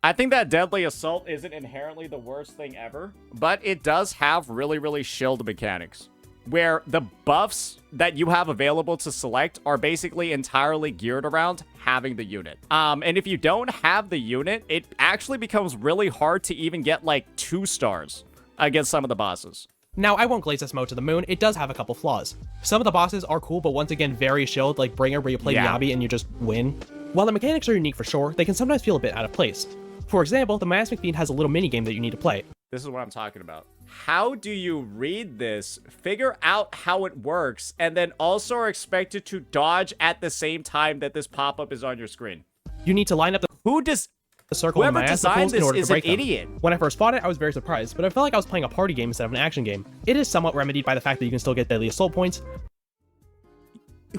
I think that Deadly Assault isn't inherently the worst thing ever, but it does have really, really shield mechanics, where the buffs that you have available to select are basically entirely geared around having the unit. And if you don't have the unit, it actually becomes really hard to even get like 2 stars against some of the bosses. Now, I won't glaze this mode to the moon, it does have a couple flaws. Some of the bosses are cool, but once again very shield, like Bringer, where you play Miyabi and you just win. While the mechanics are unique for sure, they can sometimes feel a bit out of place. For example, the Miasma Fiend has a little minigame that you need to play. This is what I'm talking about. how do you read this, figure out how it works, and then also are expected to dodge at the same time that this pop-up is on your screen? You need to line up the Who does... circle of Whoever Miasma designed pools in this order to is an break them. idiot. When I first fought it, I was very surprised, but I felt like I was playing a party game instead of an action game. It is somewhat remedied by the fact that you can still get deadly assault points.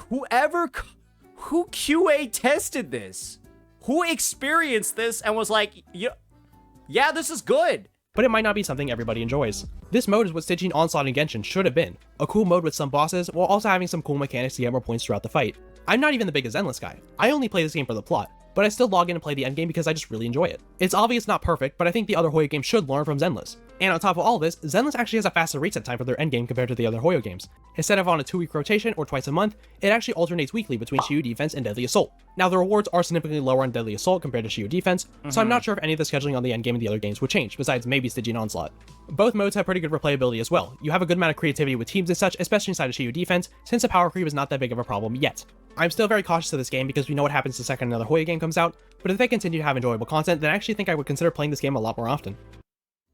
Who QA tested this? Who experienced this and was like, yeah, this is good. But it might not be something everybody enjoys. This mode is what Stygian Onslaught in Genshin should have been. A cool mode with some bosses, while also having some cool mechanics to get more points throughout the fight. I'm not even the biggest Zenless guy. I only play this game for the plot, but I still log in and play the endgame because I just really enjoy it. It's obvious not perfect, but I think the other Hoyo games should learn from Zenless. And on top of all this, Zenless actually has a faster reset time for their endgame compared to the other Hoyo games. Instead of on a 2-week rotation or twice a month, it actually alternates weekly between Shiyu Defense and Deadly Assault. Now the rewards are significantly lower on Deadly Assault compared to Shiyu Defense, so I'm not sure if any of the scheduling on the endgame in the other games would change, besides maybe Stygian Onslaught. Both modes have pretty good replayability as well. You have a good amount of creativity with teams and such, especially inside of Shiyu Defense, since the power creep is not that big of a problem yet. I'm still very cautious of this game because we know what happens the second another Hoyo game comes out, but if they continue to have enjoyable content, then I actually think I would consider playing this game a lot more often.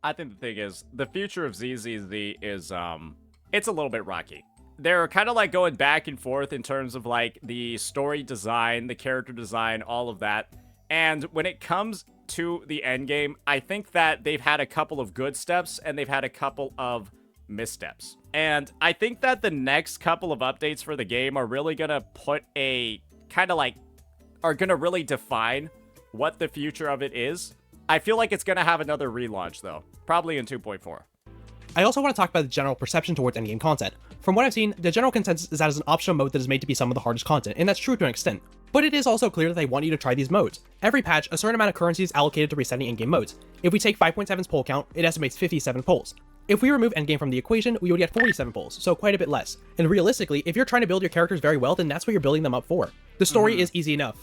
I think the thing is, the future of ZZZ is, it's a little bit rocky. They're kind of like going back and forth in terms of like the story design, the character design, all of that. And when it comes to the end game, I think that they've had a couple of good steps and they've had a couple of missteps. And I think that the next couple of updates for the game are really going to put a kind of like, are going to really define what the future of it is. I feel like it's going to have another relaunch though, probably in 2.4. I also want to talk about the general perception towards endgame content. From what I've seen, the general consensus is that it's an optional mode that is made to be some of the hardest content, and that's true to an extent. But it is also clear that they want you to try these modes. Every patch, a certain amount of currency is allocated to resetting endgame modes. If we take 5.7's poll count, it estimates 57 polls. If we remove endgame from the equation, we would get 47 polls, so quite a bit less. And realistically, if you're trying to build your characters very well, then that's what you're building them up for. The story is easy enough,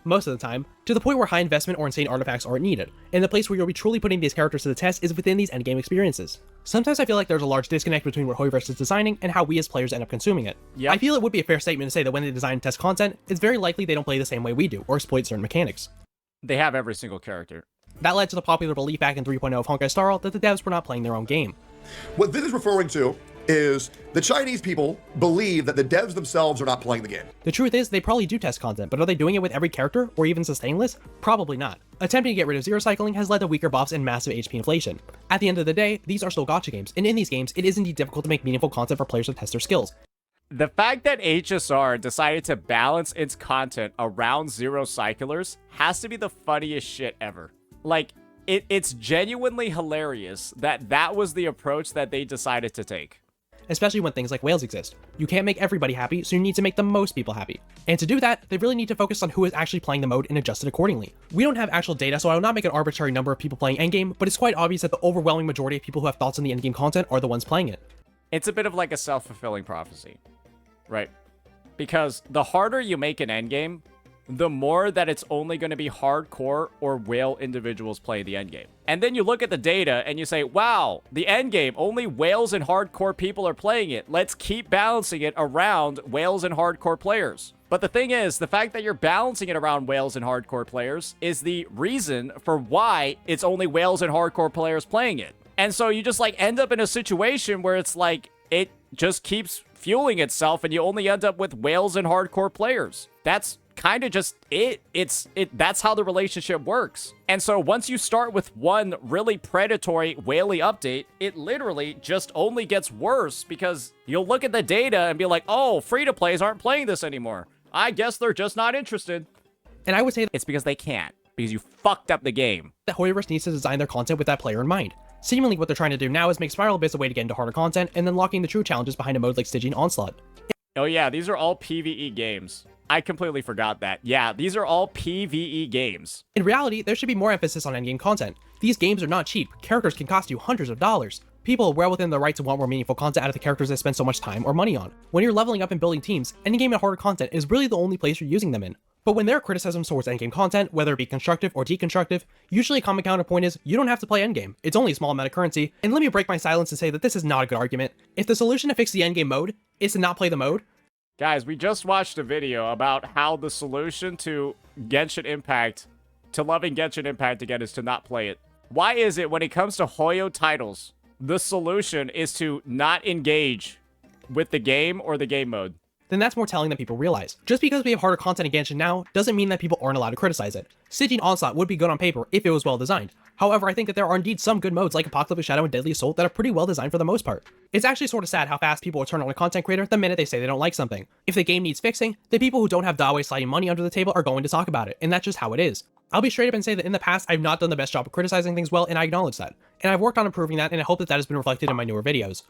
most of the time, to the point where high investment or insane artifacts aren't needed, and the place where you'll be truly putting these characters to the test is within these endgame experiences. Sometimes I feel like there's a large disconnect between what Hoyoverse is designing and how we as players end up consuming it. Yep. I feel it would be a fair statement to say that when they design and test content, it's very likely they don't play the same way we do, or exploit certain mechanics. They have every single character. That led to the popular belief back in 3.0 of Honkai Star Rail that the devs were not playing their own game. What this is referring to is the Chinese people believe that the devs themselves are not playing the game. The truth is, they probably do test content, but are they doing it with every character, or even sustainless? Probably not. Attempting to get rid of zero cycling has led to weaker buffs and massive HP inflation. At the end of the day, these are still gacha games, and in these games, it is indeed difficult to make meaningful content for players to test their skills. The fact that HSR decided to balance its content around zero cyclers has to be the funniest shit ever. Like, it's genuinely hilarious that that was the approach that they decided to take. Especially when things like whales exist. You can't make everybody happy, so you need to make the most people happy. And to do that, they really need to focus on who is actually playing the mode and adjust it accordingly. We don't have actual data, so I will not make an arbitrary number of people playing endgame, but it's quite obvious that the overwhelming majority of people who have thoughts on the endgame content are the ones playing it. It's a bit of like a self-fulfilling prophecy, right? Because the harder you make an endgame, the more that it's only going to be hardcore or whale individuals play the endgame. And then you look at the data and you say, wow, the endgame, only whales and hardcore people are playing it. Let's keep balancing it around whales and hardcore players. But the thing is, the fact that you're balancing it around whales and hardcore players is the reason for why it's only whales and hardcore players playing it. And so you just like end up in a situation where it's like, it just keeps fueling itself and you only end up with whales and hardcore players. That's kind of just that's how the relationship works. And so once you start with one really predatory whaley update, it literally just only gets worse because you'll look at the data and be like, oh, free-to-plays aren't playing this anymore. I guess they're just not interested. And I would say that It's because they can't, because you fucked up the game. Hoyoverse needs to design their content with that player in mind. Seemingly what they're trying to do now is make Spiral Abyss a way to get into harder content and then locking the true challenges behind a mode like Stygian Onslaught. Oh yeah, these are all PvE games. I completely forgot that. Yeah, these are all PvE games. In reality, there should be more emphasis on endgame content. These games are not cheap. Characters can cost you hundreds of dollars. People are well within their right to want more meaningful content out of the characters they spend so much time or money on. When you're leveling up and building teams, endgame and harder content is really the only place you're using them in. But when there are criticisms towards endgame content, whether it be constructive or deconstructive, usually a common counterpoint is, you don't have to play endgame. It's only a small amount of currency. And let me break my silence and say that this is not a good argument. If the solution to fix the endgame mode is to not play the mode, Guys, we just watched a video about how the solution to Genshin Impact, to loving Genshin Impact again, is to not play it. Why is it when it comes to Hoyo titles, the solution is to not engage with the game or the game mode. Then that's more telling than people realize. Just because we have harder content in Genshin now doesn't mean that people aren't allowed to criticize it. Stygian Onslaught would be good on paper if it was well designed. However, I think that there are indeed some good modes like Apoc Shadow and Deadly Assault that are pretty well designed for the most part. It's actually sort of sad how fast people will turn on a content creator the minute they say they don't like something. If the game needs fixing, the people who don't have Dawei sliding money under the table are going to talk about it, and that's just how it is. I'll be straight up and say that in the past, I've not done the best job of criticizing things well, and I acknowledge that. And I've worked on improving that, and I hope that that has been reflected in my newer videos.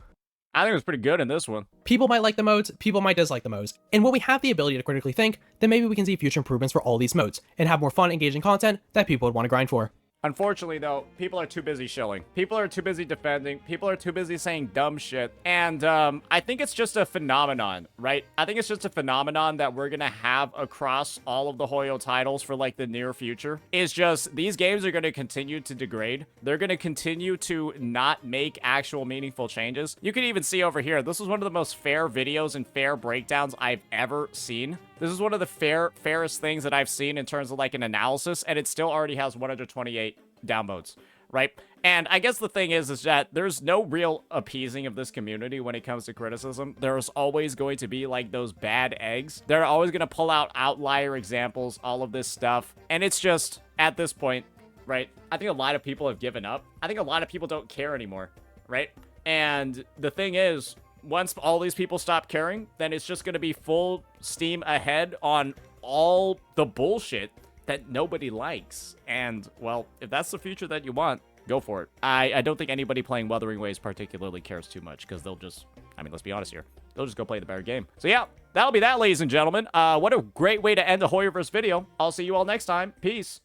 I think it was pretty good in this one. People might like the modes, people might dislike the modes, and when we have the ability to critically think, then maybe we can see future improvements for all these modes, and have more fun, engaging content that people would want to grind for. Unfortunately, though, people are too busy shilling. People are too busy defending. People are too busy saying dumb shit. And I think it's just a phenomenon, right? I think it's just a phenomenon that we're going to have across all of the Hoyo titles for, like, the near future. It's just these games are going to continue to degrade. They're going to continue to not make actual meaningful changes. You can even see over here, this is one of the most fair videos and fair breakdowns I've ever seen. This is one of the fairest things that I've seen in terms of, like, an analysis, and it still already has 128 downvotes, right? And I guess the thing is that there's no real appeasing of this community when it comes to criticism. There's always going to be, like, those bad eggs. They're always going to pull out outlier examples, all of this stuff. And it's just, at this point, right, I think a lot of people have given up. I think a lot of people don't care anymore, right? And the thing is, once all these people stop caring, then it's just going to be full steam ahead on all the bullshit that nobody likes. And, well, if that's the future that you want, go for it. I don't think anybody playing Wuthering Waves particularly cares too much, because they'll just, I mean, let's be honest here, they'll just go play the better game. So yeah, that'll be that, ladies and gentlemen. What a great way to end a Hoyoverse video. I'll see you all next time. Peace.